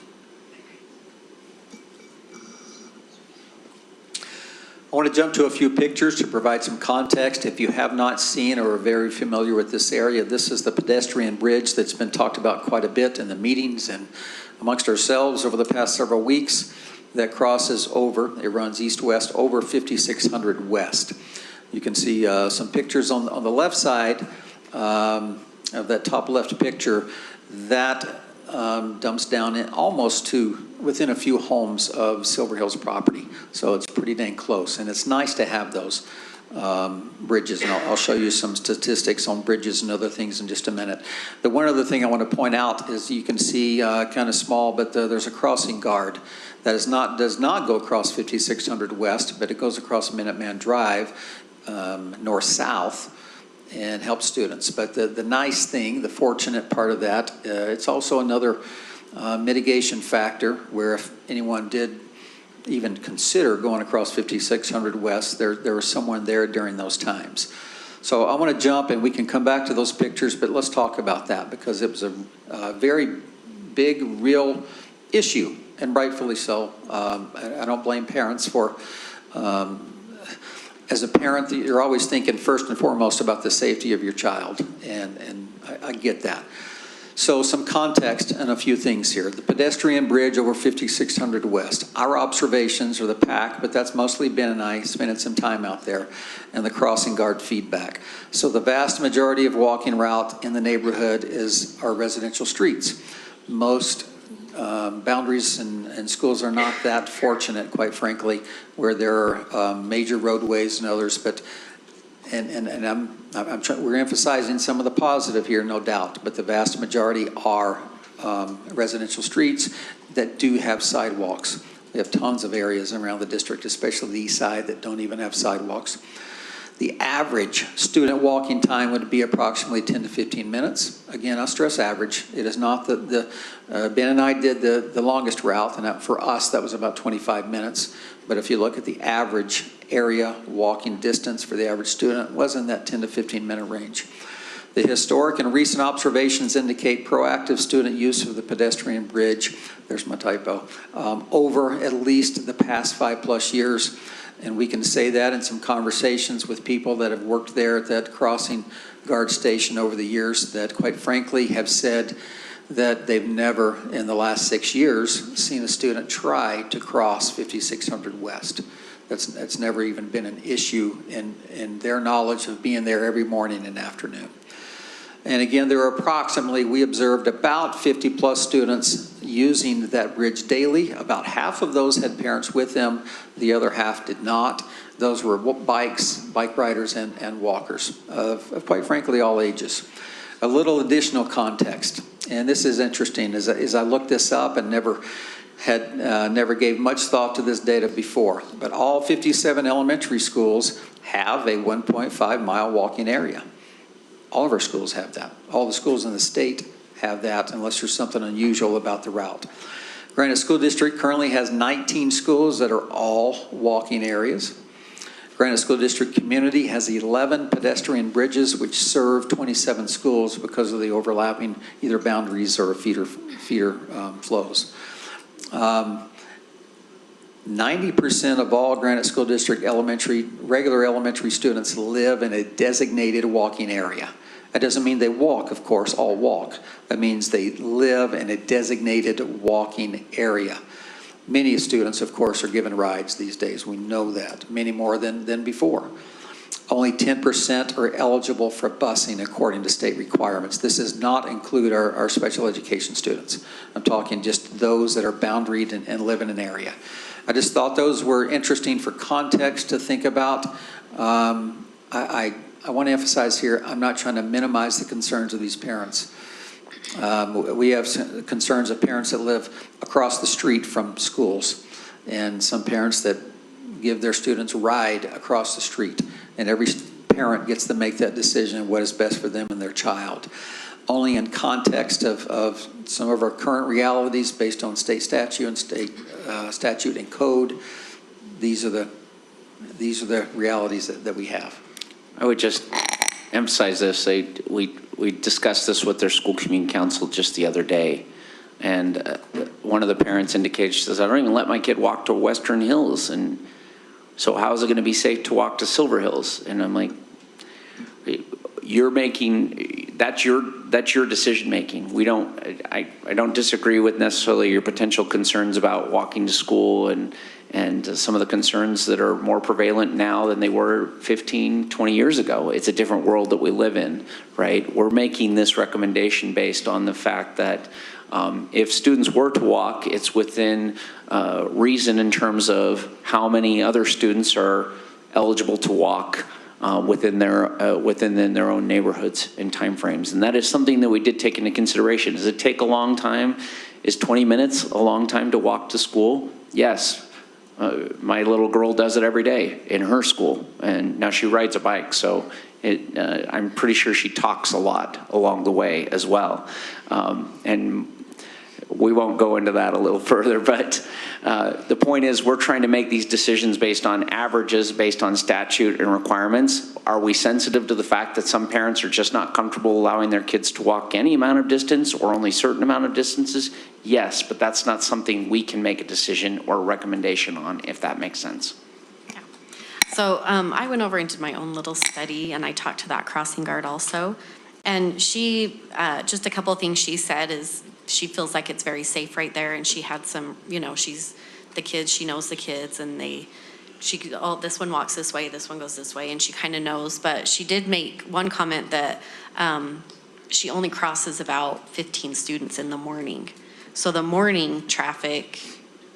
I want to jump to a few pictures to provide some context. If you have not seen or are very familiar with this area, this is the pedestrian bridge that's been talked about quite a bit in the meetings and amongst ourselves over the past several weeks that crosses over, it runs east-west over 5600 West. You can see some pictures on the left side of that top left picture. That dumps down in almost to within a few homes of Silver Hills property. So it's pretty dang close. And it's nice to have those bridges. And I'll show you some statistics on bridges and other things in just a minute. The one other thing I want to point out is you can see kind of small, but there's a crossing guard that does not go across 5600 West, but it goes across Minuteman Drive north-south and helps students. But the nice thing, the fortunate part of that, it's also another mitigation factor where if anyone did even consider going across 5600 West, there was someone there during those times. So I want to jump and we can come back to those pictures, but let's talk about that because it was a very big, real issue, and rightfully so. I don't blame parents for as a parent, you're always thinking first and foremost about the safety of your child, and I get that. So some context and a few things here. The pedestrian bridge over 5600 West. Our observations are the PAC, but that's mostly Ben and I spending some time out there, and the crossing guard feedback. So the vast majority of walking route in the neighborhood is our residential streets. Most boundaries and schools are not that fortunate, quite frankly, where there are major roadways and others, but we're emphasizing some of the positive here, no doubt, but the vast majority are residential streets that do have sidewalks. We have tons of areas around the district, especially the east side, that don't even have sidewalks. The average student walking time would be approximately 10 to 15 minutes. Again, I'll stress average. It is not Ben and I did the longest route, and for us, that was about 25 minutes. But if you look at the average area walking distance for the average student, it was in that 10 to 15 minute range. The historic and recent observations indicate proactive student use of the pedestrian bridge, there's my typo, over at least the past 5+ years. And we can say that in some conversations with people that have worked there at that crossing guard station over the years that quite frankly have said that they've never in the last 6 years seen a student try to cross 5600 West. That's never even been an issue in their knowledge of being there every morning and afternoon. And again, there are approximately, we observed about 50 plus students using that bridge daily. About half of those had parents with them. The other half did not. Those were bike riders and walkers of quite frankly all ages. A little additional context, and this is interesting, as I looked this up and never gave much thought to this data before, but all 57 elementary schools have a 1.5 mile walking area. All of our schools have that. All the schools in the state have that, unless there's something unusual about the route. Granite School District currently has 19 schools that are all walking areas. Granite School District community has 11 pedestrian bridges which serve 27 schools because of the overlapping either boundaries or feeder flows. 90% of all Granite School District regular elementary students live in a designated walking area. That doesn't mean they walk, of course, all walk. That means they live in a designated walking area. Many students, of course, are given rides these days. We know that, many more than before. Only 10% are eligible for busing according to state requirements. This does not include our special education students. I'm talking just those that are boundaried and live in an area. I just thought those were interesting for context to think about. I want to emphasize here, I'm not trying to minimize the concerns of these parents. We have concerns of parents that live across the street from schools and some parents that give their students a ride across the street, and every parent gets to make that decision what is best for them and their child. Only in context of some of our current realities based on state statute and state statute and code, these are the realities that we have. I would just emphasize this. We discussed this with their school community council just the other day, and one of the parents indicated, she says, I don't even let my kid walk to Western Hills, and so how is it going to be safe to walk to Silver Hills? And I'm like, you're making, that's your decision making. I don't disagree with necessarily your potential concerns about walking to school and some of the concerns that are more prevalent now than they were 15, 20 years ago. It's a different world that we live in, right? We're making this recommendation based on the fact that if students were to walk, it's within reason in terms of how many other students are eligible to walk within their own neighborhoods and timeframes. And that is something that we did take into consideration. Does it take a long time? Is 20 minutes a long time to walk to school? Yes. My little girl does it every day in her school, and now she rides a bike, so I'm pretty sure she talks a lot along the way as well. And we won't go into that a little further, but the point is we're trying to make these decisions based on averages, based on statute and requirements. Are we sensitive to the fact that some parents are just not comfortable allowing their kids to walk any amount of distance or only certain amount of distances? Yes, but that's not something we can make a decision or a recommendation on, if that makes sense. Yeah. So I went over and did my own little study, and I talked to that crossing guard also. And she, just a couple of things she said is she feels like it's very safe right there, and she had some, she's the kids, she knows the kids, and this one walks this way, this one goes this way, and she kind of knows. But she did make one comment that she only crosses about 15 students in the morning. So the morning traffic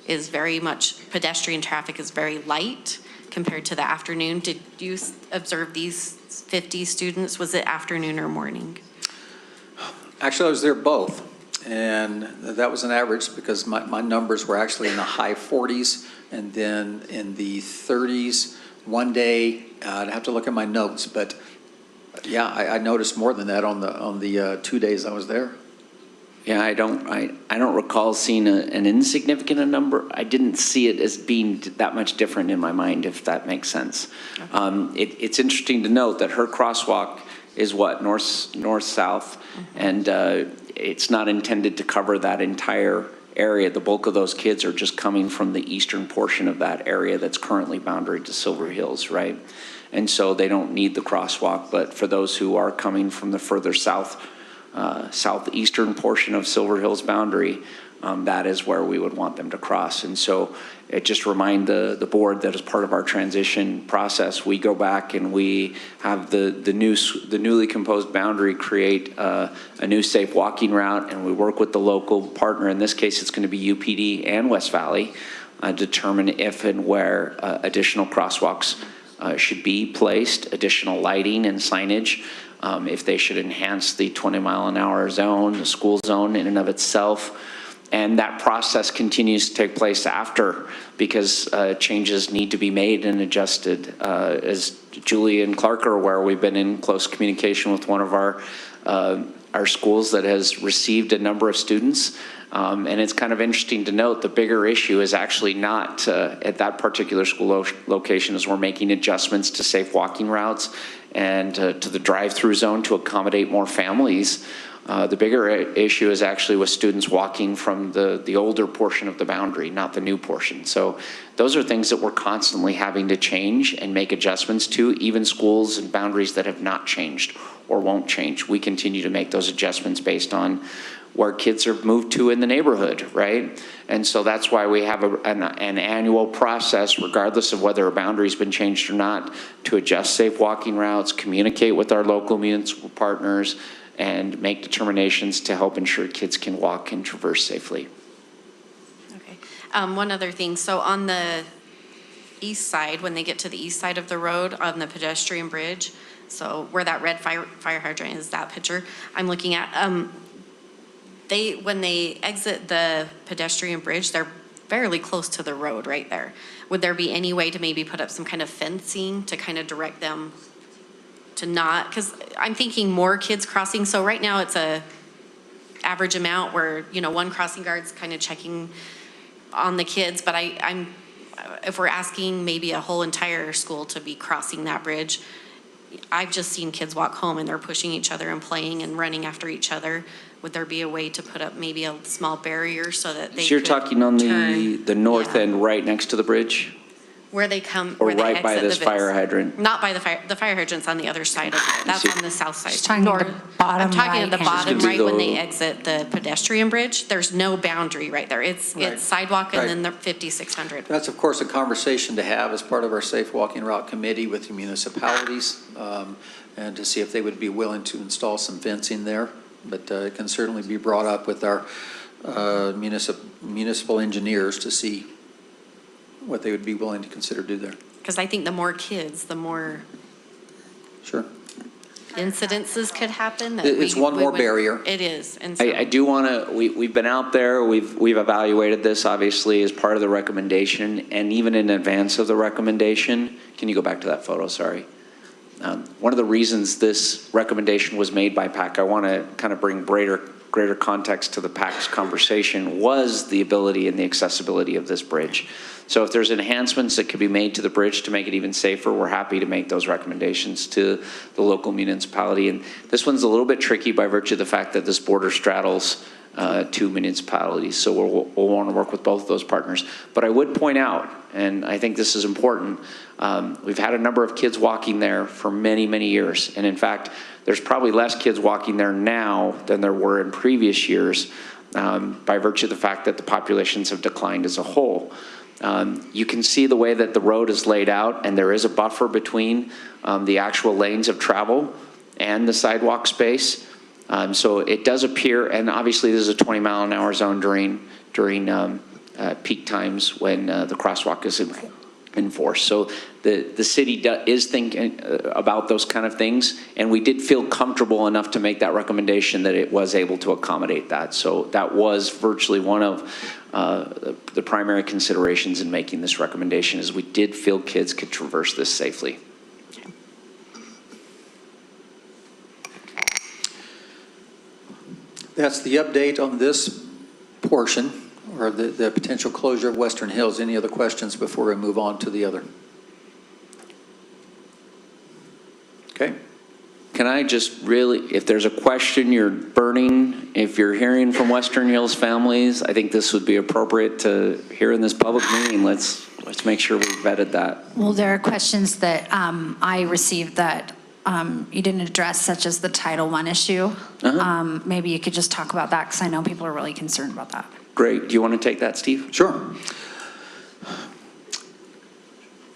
is very much, pedestrian traffic is very light compared to the afternoon. Did you observe these 50 students? Was it afternoon or morning? Actually, I was there both. And that was an average because my numbers were actually in the high 40s and then in the 30s. One day, I'd have to look at my notes, but yeah, I noticed more than that on the 2 days I was there. Yeah, I don't recall seeing an insignificant number. I didn't see it as being that much different in my mind, if that makes sense. Okay. It's interesting to note that her crosswalk is what, north-south, mm-hmm. And it's not intended to cover that entire area, the bulk of those kids are just coming from the eastern portion of that area that's currently boundary to Silver Hills, right? And so they don't need the crosswalk, but for those who are coming from the further southeastern portion of Silver Hills boundary, that is where we would want them to cross. And so it just remind the board that as part of our transition process, we go back and we have the newly composed boundary create a new safe walking route, and we work with the local partner. In this case, it's going to be UPD and West Valley, determine if and where additional crosswalks should be placed, additional lighting and signage, if they should enhance the 20-mile-an-hour zone, the school zone in and of itself. And that process continues to take place after, because changes need to be made and adjusted. As Julie and Clark are aware, we've been in close communication with one of our schools that has received a number of students. And it's kind of interesting to note the bigger issue is actually not at that particular school location, as we're making adjustments to safe walking routes and to the drive-through zone to accommodate more families. The bigger issue is actually with students walking from the older portion of the boundary, not the new portion. So those are things that we're constantly having to change and make adjustments to. Even schools and boundaries that have not changed or won't change, we continue to make those adjustments based on where kids are moved to in the neighborhood, right? And so that's why we have an annual process, regardless of whether a boundary's been changed or not, to adjust safe walking routes, communicate with our local municipal partners, and make determinations to help ensure kids can walk and traverse safely. Okay. One other thing. So on the east side, when they get to the east side of the road on the pedestrian bridge, so where that red fire hydrant is, that picture I'm looking at, when they exit the pedestrian bridge, they're fairly close to the road right there. Would there be any way to maybe put up some kind of fencing to kind of direct them to not, because I'm thinking more kids crossing. So right now it's a average amount where, one crossing guard's kind of checking on the kids, but if we're asking maybe a whole entire school to be crossing that bridge, I've just seen kids walk home and they're pushing each other and playing and running after each other. Would there be a way to put up maybe a small barrier so that they So you're could talking on turn? the north Yeah. end, right next to the bridge? Where they come, Or where they right by exit this the fire hydrant? Not by the fire hydrant's on the other side of it. That's on the south side. She's talking the bottom I'm talking at the right-hand. bottom, It's gonna right be when the- they exit the pedestrian bridge. There's no boundary right there. It's Right. sidewalk and Right. then the 5600. That's, of course, a conversation to have as part of our Safe Walking Route Committee with the municipalities, and to see if they would be willing to install some fencing there. But it can certainly be brought up with our municipal engineers to see what they would be willing to consider do there. Because I think the more kids, the more Sure. incidences could happen. that It's we one more would- barrier. It is. And so I do want to, we've been out there, we've evaluated this obviously as part of the recommendation, and even in advance of the recommendation. Can you go back to that photo, sorry? One of the reasons this recommendation was made by PAC, I want to kind of bring greater context to the PAC's conversation, was the ability and the accessibility of this bridge. So if there's enhancements that could be made to the bridge to make it even safer, we're happy to make those recommendations to the local municipality. And this one's a little bit tricky by virtue of the fact that this border straddles two municipalities. So we'll want to work with both of those partners. But I would point out, and I think this is important, we've had a number of kids walking there for many, many years. And in fact, there's probably less kids walking there now than there were in previous years by virtue of the fact that the populations have declined as a whole. You can see the way that the road is laid out, and there is a buffer between the actual lanes of travel and the sidewalk space. So it does appear, and obviously this is a 20-mile-an-hour zone during peak times when the crosswalk is enforced. So the city is thinking about those kind of things, and we did feel comfortable enough to make that recommendation that it was able to accommodate that. So that was virtually one of the primary considerations in making this recommendation, is we did feel kids could traverse this safely. That's the update on this portion, or the potential closure of Western Hills. Any other questions before we move on to the other? Okay. Can I I just really, if there's a question you're burning, if you're hearing from Western Hills families, I think this would be appropriate to hear in this public meeting. Let's make sure we vetted that. Well, there are questions that I received that you didn't address, such as the Title I issue. Maybe you could just talk about that, because I know people are really concerned about that. Great. Do you want to take that, Steve? Sure.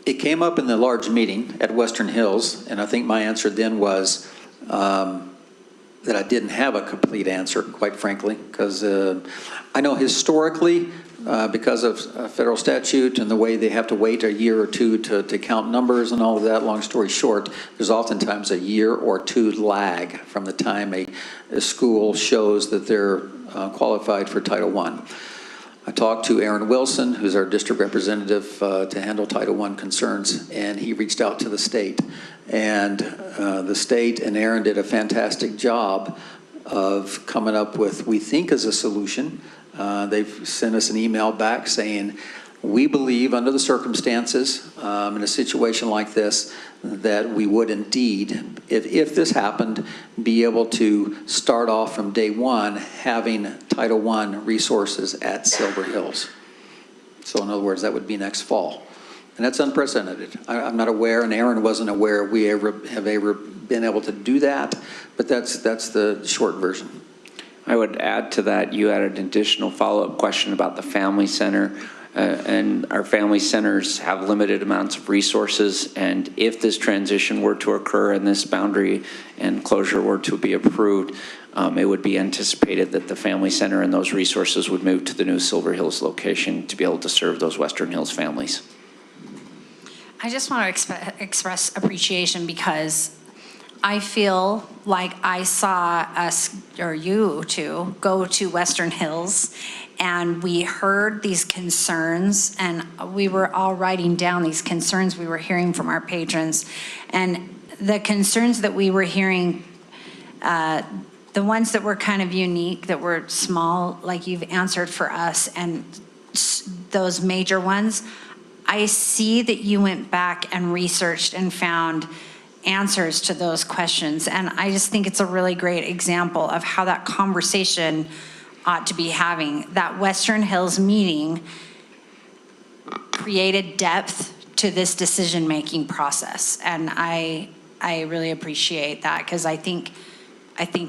It came up in the large meeting at Western Hills, and I think my answer then was that I didn't have a complete answer, quite frankly, because I know historically, because of federal statute and the way they have to wait a year or two to count numbers and all of that, long story short, there's oftentimes a year or two lag from the time a school shows that they're qualified for Title I. I talked to Aaron Wilson, who's our district representative to handle Title I concerns, and he reached out to the state. And the state and Aaron did a fantastic job of coming up with, we think, is a solution. They've sent us an email back saying, we believe under the circumstances in a situation like this that we would indeed, if this happened, be able to start off from day one having Title I resources at Silver Hills. So in other words, that would be next fall. And that's unprecedented. I'm not aware, and Aaron wasn't aware we have ever been able to do that, but that's the short version. I would add to that, you had an additional follow-up question about the family center. And our family centers have limited amounts of resources, and if this transition were to occur and this boundary and closure were to be approved, it would be anticipated that the family center and those resources would move to the new Silver Hills location to be able to serve those Western Hills families. I just want to express appreciation, because I feel like I saw us, or you two, go to Western Hills, and we heard these concerns, and we were all writing down these concerns we were hearing from our patrons. And the concerns that we were hearing, the ones that were kind of unique, that were small, like you've answered for us, and those major ones, I see that you went back and researched and found answers to those questions. And I just think it's a really great example of how that conversation ought to be having. That Western Hills meeting created depth to this decision-making process. And I really appreciate that, because I think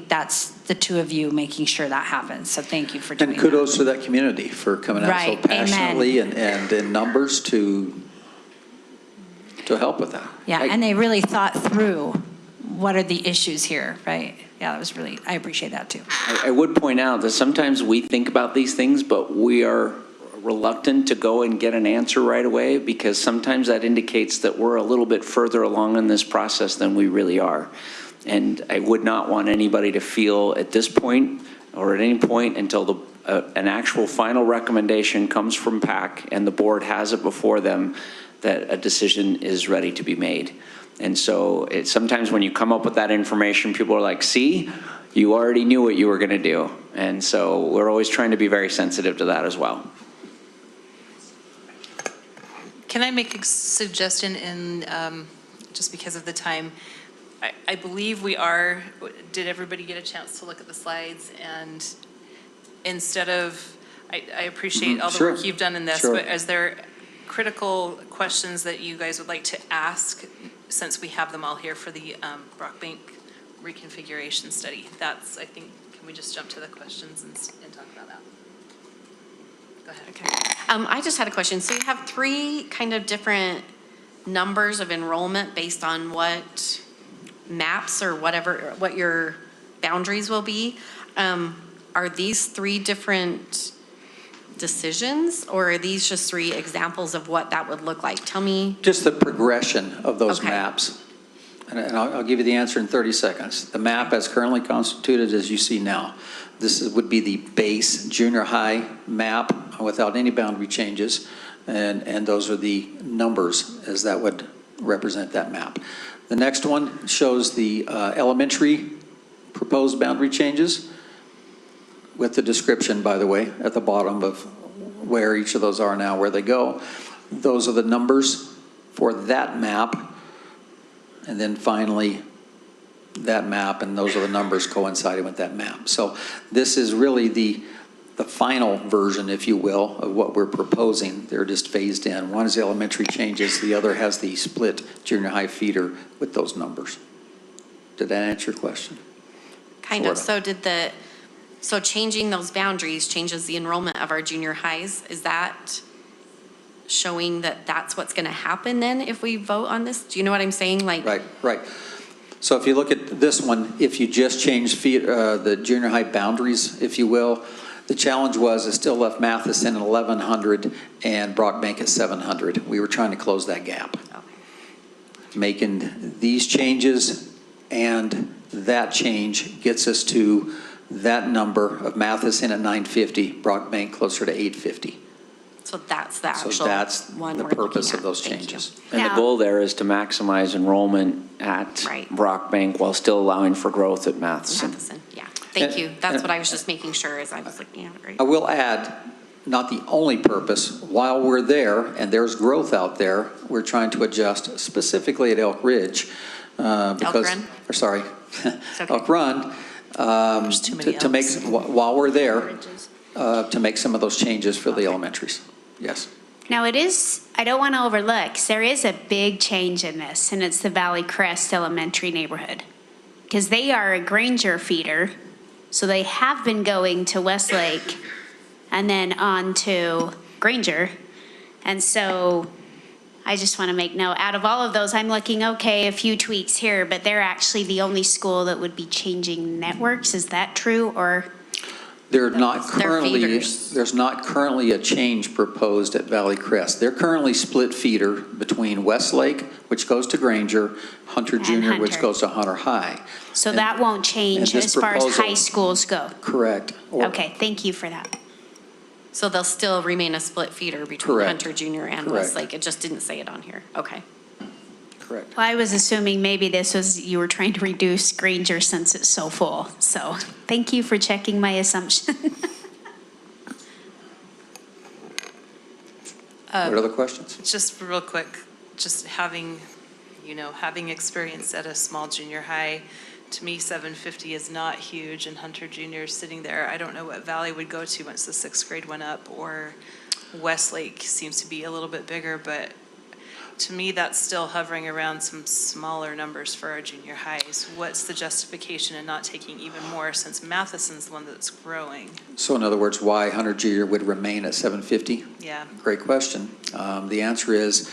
that's the two of you making sure that happens. So thank you for doing that. And kudos to that community for coming out Right. so passionately Amen. and in numbers to help with that. Yeah, and they really thought through what are the issues here, right? Yeah, that was really, I appreciate that too. I would point out that sometimes we think about these things, but we are reluctant to go and get an answer right away, because sometimes that indicates that we're a little bit further along in this process than we really are. And I would not want anybody to feel at this point or at any point until an actual final recommendation comes from PAC and the board has it before them that a decision is ready to be made. And so sometimes when you come up with that information, people are like, see, you already knew what you were going to do. And so we're always trying to be very sensitive to that as well. Can I make a suggestion in, just because of the time? I believe did everybody get a chance to look at the slides? And instead of, I appreciate all the work you've done in this, but is there critical questions that you guys would like to ask, since we have them all here for the Brockbank reconfiguration study? That's, I think, can we just jump to the questions and talk about that? Go ahead. Okay. I just had a question. So you have three kind of different numbers of enrollment based on what maps or whatever, what your boundaries will be. Are these three different decisions, or are these just three examples of what that would look like? Tell me. Just the progression of those Okay. maps. And I'll give you the answer in 30 seconds. The map as currently constituted, as you see now, would be the base junior high map without any boundary changes. And those are the numbers as that would represent that map. The next one shows the elementary proposed boundary changes with the description, by the way, at the bottom of where each of those are now, where they go. Those are the numbers for that map. And then finally, that map, and those are the numbers coinciding with that map. So this is really the final version, if you will, of what we're proposing. They're just phased in. One is the elementary changes, the other has the split junior high feeder with those numbers. Did that answer your question? Kind of. Sorta. So changing those boundaries changes the enrollment of our junior highs. Is that showing that that's what's going to happen then if we vote on this? Do you know what I'm saying? Like, Right. So if you look at this one, if you just change the junior high boundaries, if you will, the challenge was it still left Matheson at 1,100 and Brockbank at 700. We were trying to close that gap. okay. Making these changes and that change gets us to that number of Matheson at 950, Brockbank closer to 850. So that's the actual So that's one the we're purpose looking of those at. Thank you. changes. And the Now- goal there is to maximize enrollment at Right. Brockbank while still allowing for growth at Matheson. Matheson, yeah. Thank And- you. That's and- what I was just making sure as I was looking at it, right? I will add, not the only purpose, while we're there and there's growth out there, we're trying to adjust specifically at Elk Ridge. Because, Run? or sorry, okay. Elk Run, There's too many to make, Elks. while we're there, to make some of those changes for the elementaries. Yes. Now it is, I don't want to overlook, there is a big change in this, and it's the Valley Crest Elementary neighborhood. Because they are a Granger feeder, so they have been going to Westlake and then on to Granger. And so I just want to make note, out of all of those, I'm looking, okay, a few tweaks here, but they're actually the only school that would be changing networks. Is that true, or? They're not They're currently, feeders. there's not currently a change proposed at Valley Crest. They're currently split feeder between Westlake, which goes to Granger, Hunter And Junior, which Hunter. goes to Hunter High. So And- that won't change this as far as proposal- high schools go? Correct. Or- Okay, thank you for that. So they'll still remain a split feeder between Correct. Hunter Junior and Correct. Westlake. It just didn't say it on here. Okay. Correct. Well, I was assuming maybe this was, you were trying to reduce Granger since it's so full. So thank you for checking my assumption. What other questions? Just real quick, just having experience at a small junior high, to me, 750 is not huge, and Hunter Junior is sitting there. I don't know what Valley would go to once the sixth grade went up, or Westlake seems to be a little bit bigger, but to me, that's still hovering around some smaller numbers for our junior highs. What's the justification in not taking even more, since Matheson's the one that's growing? So in other words, why Hunter Junior would remain at 750? Yeah. Great question. The answer is,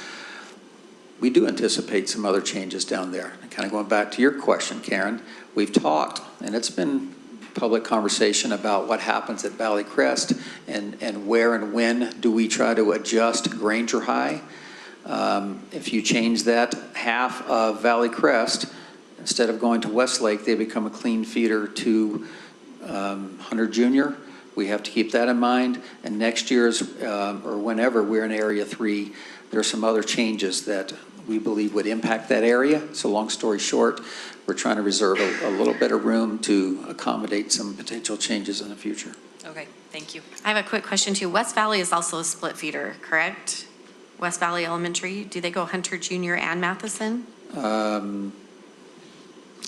we do anticipate some other changes down there. And kind of going back to your question, Karen, we've talked, and it's been public conversation about what happens at Valley Crest and where and when do we try to adjust Granger High. If you change that half of Valley Crest, instead of going to Westlake, they become a clean feeder to Hunter Junior. We have to keep that in mind. And next year's, or whenever we're in Area 3, there are some other changes that we believe would impact that area. So long story short, we're trying to reserve a little bit of room to accommodate some potential changes in the future. Okay, thank you. I have a quick question too. West Valley is also a split feeder, correct? West Valley Elementary, do they go Hunter Junior and Matheson? I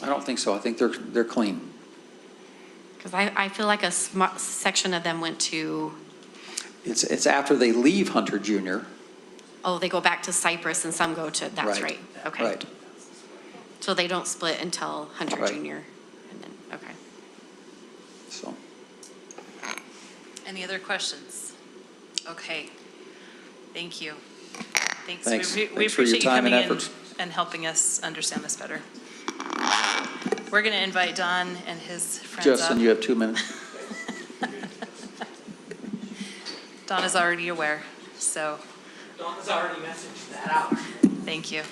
don't think so. I think they're clean. Because I feel like a section of them went to, It's after they leave Hunter Junior. oh, they go back to Cypress and some go to, that's right. Okay. Right. So they don't split until Hunter Right. Junior and then, okay. So. Any other questions? Okay, thank you. Thanks. Thanks. We Thanks for your appreciate you time and coming in efforts. and helping us understand this better. We're going to invite Don and his friends up. Justin, you have 2 minutes. Don is already aware, so Dawn's already messaged that out. thank you.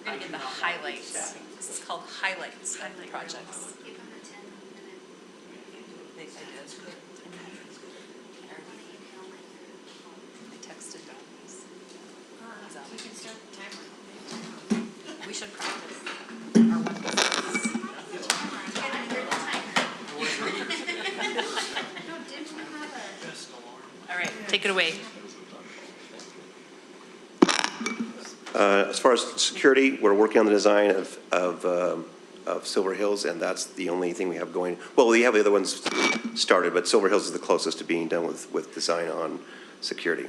I get the highlights. This is called highlights of the projects. They did. I texted Don. We can start the timer. We should practice our one. take it away. As far as security, we're working on the design of Silver Hills, and that's the only thing we have going. Well, we have the other ones started, but Silver Hills is the closest to being done with design on security.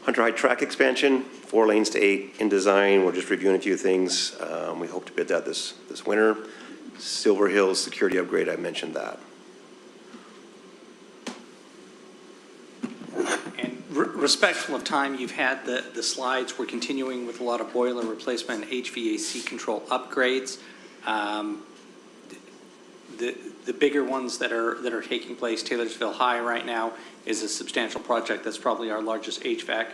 Hunter High track expansion, 4 lanes to 8 in design. We're just reviewing a few things. We hope to bid that this winter. Silver Hills security upgrade, I mentioned that. And respectful of time, you've had the slides. We're continuing with a lot of boiler replacement and HVAC control upgrades. The bigger ones that are taking place, Taylorsville High right now is a substantial project. That's probably our largest HVAC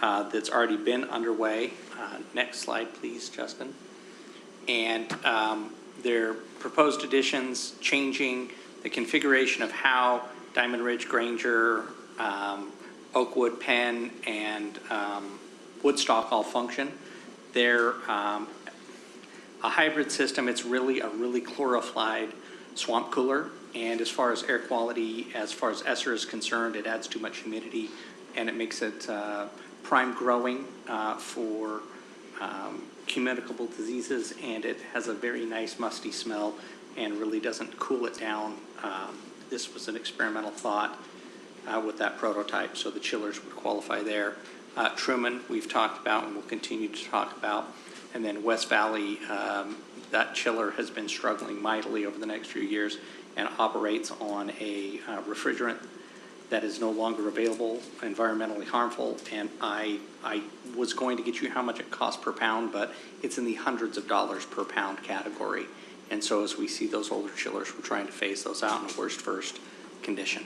that's already been underway. Next slide, please, Justin. And their proposed additions, changing the configuration of how Diamond Ridge, Granger, Oakwood, Penn, and Woodstock all function. They're a hybrid system. It's really a chlorophylled swamp cooler. And as far as air quality, as far as ESSER is concerned, it adds too much humidity and it makes it prime growing for communicable diseases, and it has a very nice musty smell and really doesn't cool it down. This was an experimental thought with that prototype, so the chillers would qualify there. Truman, we've talked about and we'll continue to talk about. And then West Valley, that chiller has been struggling mightily over the next few years and operates on a refrigerant that is no longer available, environmentally harmful. And I was going to get you how much it costs per pound, but it's in the hundreds of dollars per pound category. And so as we see those older chillers, we're trying to phase those out in a worst first condition.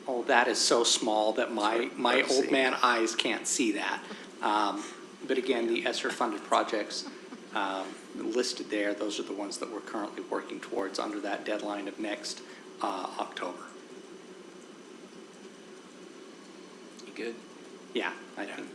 Oh, that is so small that my old man eyes can't see that. But again, the ESSER funded projects listed there, those are the ones that we're currently working towards under that deadline of next October. You good? Yeah, I think,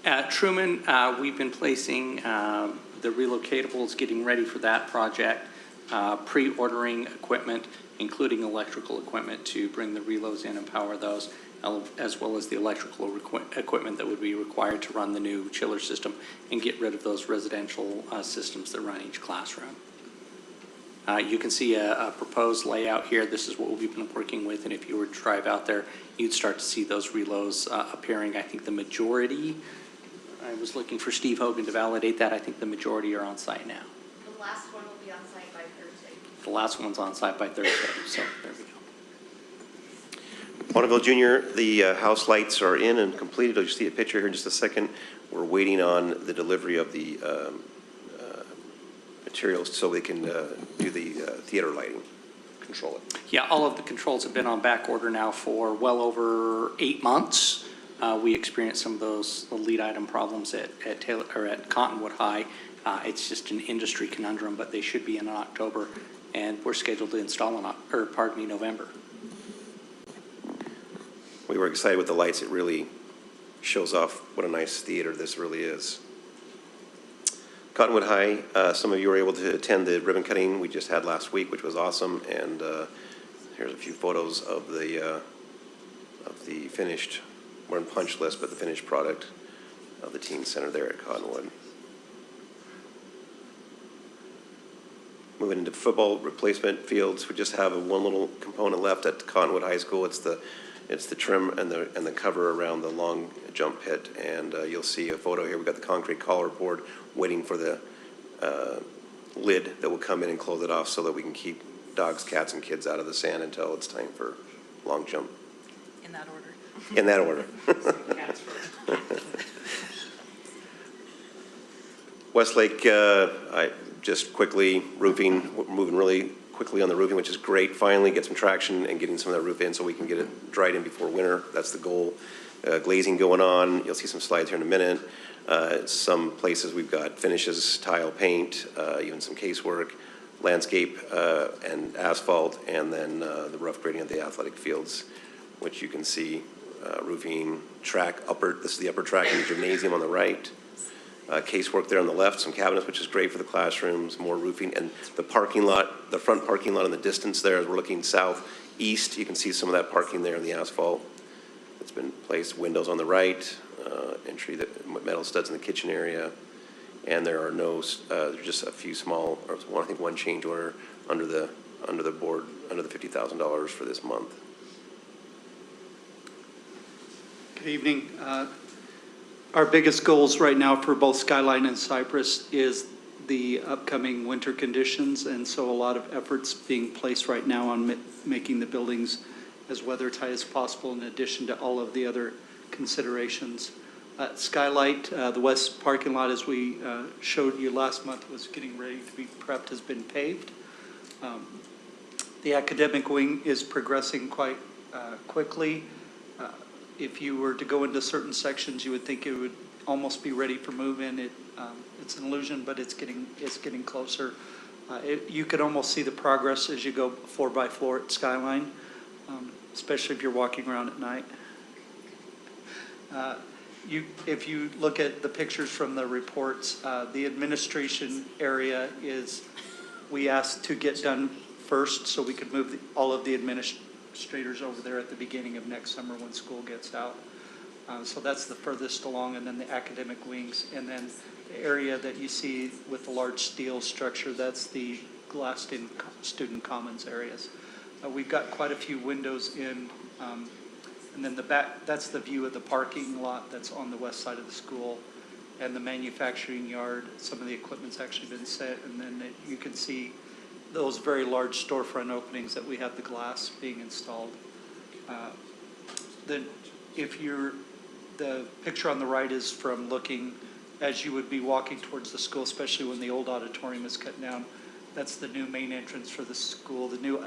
yeah. Truman, we've been placing the relocatables, getting ready for that project, pre-ordering equipment, including electrical equipment to bring the reloads in and power those, as well as the electrical equipment that would be required to run the new chiller system and get rid of those residential systems that run each classroom. You can see a proposed layout here. This is what we've been working with, and if you were to drive out there, you'd start to see those reloads appearing. I think the majority, I was looking for Steve Hogan to validate that. I think the majority are on site now. The last one will be on site by Thursday. The last one's on site by Thursday, so there we go. Bonneville Junior, the house lights are in and completed. You'll see a picture here in just a second. We're waiting on the delivery of the materials so they can do the theater lighting, control it. Yeah, all of the controls have been on back order now for well over 8 months. We experienced some of those lead item problems at Cottonwood High. It's just an industry conundrum, but they should be in October, and we're scheduled to install in November. We were excited with the lights. It really shows off what a nice theater this really is. Cottonwood High, some of you were able to attend the ribbon cutting we just had last week, which was awesome. And here's a few photos of the finished, we're in punch list, but the finished product of the teen center there at Cottonwood. Moving into football replacement fields, we just have one little component left at Cottonwood High School. It's the trim and the cover around the long jump pit, and you'll see a photo here. We've got the concrete collar board waiting for the lid that will come in and close it off so that we can keep dogs, cats, and kids out of the sand until it's time for long jump. In that order. In that order. Westlake, just quickly, roofing, we're moving really quickly on the roofing, which is great. Finally, get some traction and getting some of that roof in so we can get it dried in before winter. That's the goal. Glazing going on. You'll see some slides here in a minute. Some places we've got finishes, tile, paint, even some casework, landscape and asphalt, and then the rough grading of the athletic fields, which you can see roofing, track, this is the upper track and the gymnasium on the right. Casework there on the left, some cabinets, which is great for the classrooms, more roofing, and the parking lot, the front parking lot in the distance there, as we're looking southeast, you can see some of that parking there in the asphalt that's been placed, windows on the right, entry, metal studs in the kitchen area, and there are no, there's just a few small, or I think one change order under the board, under the $50,000 for this month. Good evening. Our biggest goals right now for both Skyline and Cypress is the upcoming winter conditions, and so a lot of efforts being placed right now on making the buildings as weather tight as possible, in addition to all of the other considerations. Skylight, the west parking lot, as we showed you last month, was getting ready to be prepped, has been paved. The academic wing is progressing quite quickly. If you were to go into certain sections, you would think it would almost be ready for move-in. It's an illusion, but it's getting closer. You could almost see the progress as you go floor by floor at Skyline, especially if you're walking around at night. If you look at the pictures from the reports, the administration area we asked to get done first so we could move all of the administrators over there at the beginning of next summer when school gets out. So that's the furthest along, and then the academic wings. And then the area that you see with the large steel structure, that's the glassed-in student commons areas. We've got quite a few windows in, and then the back, that's the view of the parking lot that's on the west side of the school, and the manufacturing yard. Some of the equipment's actually been set, and then you can see those very large storefront openings that we have the glass being installed. Then the picture on the right is from looking as you would be walking towards the school, especially when the old auditorium is cut down. That's the new main entrance for the school. The new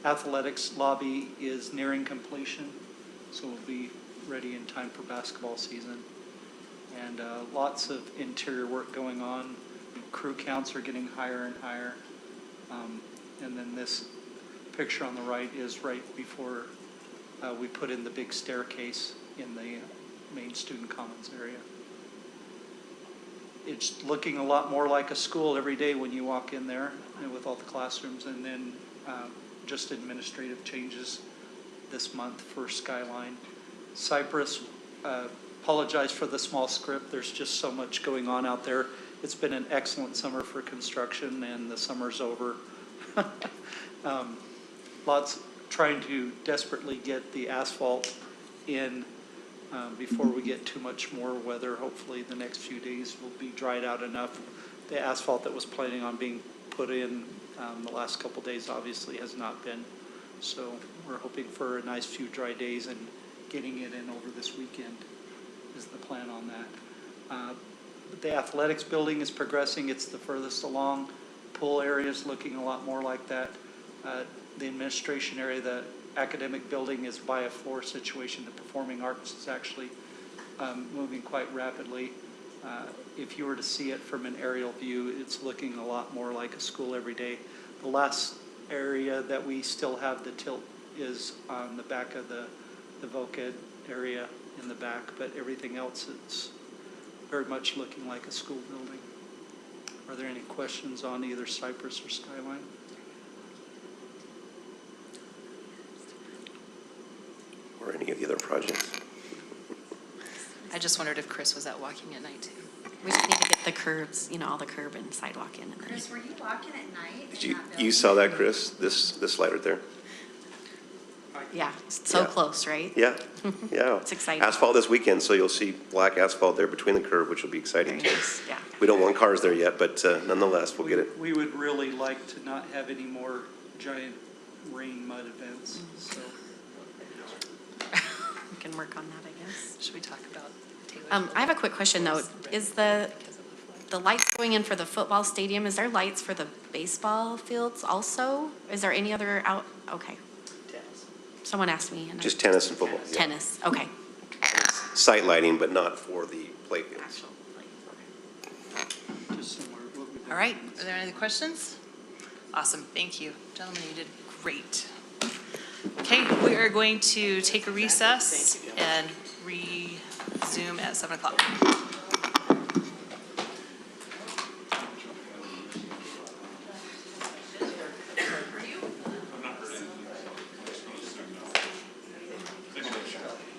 athletics lobby is nearing completion, so we'll be ready in time for basketball season. And lots of interior work going on. Crew counts are getting higher and higher. And then this picture on the right is right before we put in the big staircase in the main student commons area. It's looking a lot more like a school every day when you walk in there, and with all the classrooms, and then just administrative changes this month for Skyline. Cypress, apologize for the small script. There's just so much going on out there. It's been an excellent summer for construction, and the summer's over. Lots trying to desperately get the asphalt in before we get too much more weather. Hopefully the next few days will be dried out enough. The asphalt that was planning on being put in the last couple days obviously has not been. So we're hoping for a nice few dry days, and getting it in over this weekend is the plan on that. The athletics building is progressing. It's the furthest along. Pool area is looking a lot more like that. The administration area, the academic building is by a floor situation. The performing arts is actually moving quite rapidly. If you were to see it from an aerial view, it's looking a lot more like a school every day. The last area that we still have the tilt is on the back of the VOCED area in the back, but everything else, it's very much looking like a school building. Are there any questions on either Cypress or Skyline? Or any of the other projects? I just wondered if Chris was out walking at night too. We just need to get the curbs, all the curb and sidewalk in. And then Chris, were you walking at night? You saw that, Chris? This slide right there? yeah, it's so Yeah. close, right? Yeah, yeah. It's exciting. Asphalt this weekend, so you'll see black asphalt there between the curb, which will be exciting Very too. nice, yeah. We don't want cars there yet, but nonetheless, we'll get it. We would really like to not have any more giant rain mud events, so. We can work on that, I guess. Should we talk about Taylor? I have a quick question though. Is the lights going in for the football stadium, is there lights for the baseball fields also? Is there any other okay. Someone asked me. And Just tennis and football. yeah. Tennis, okay. Site lighting, but not for the play fields. Actual, okay. Just similar to what we've done. All right, are there any questions? Awesome, thank you. Gentlemen, you did great. Okay, we are going to take a recess and Zoom at 7 o'clock.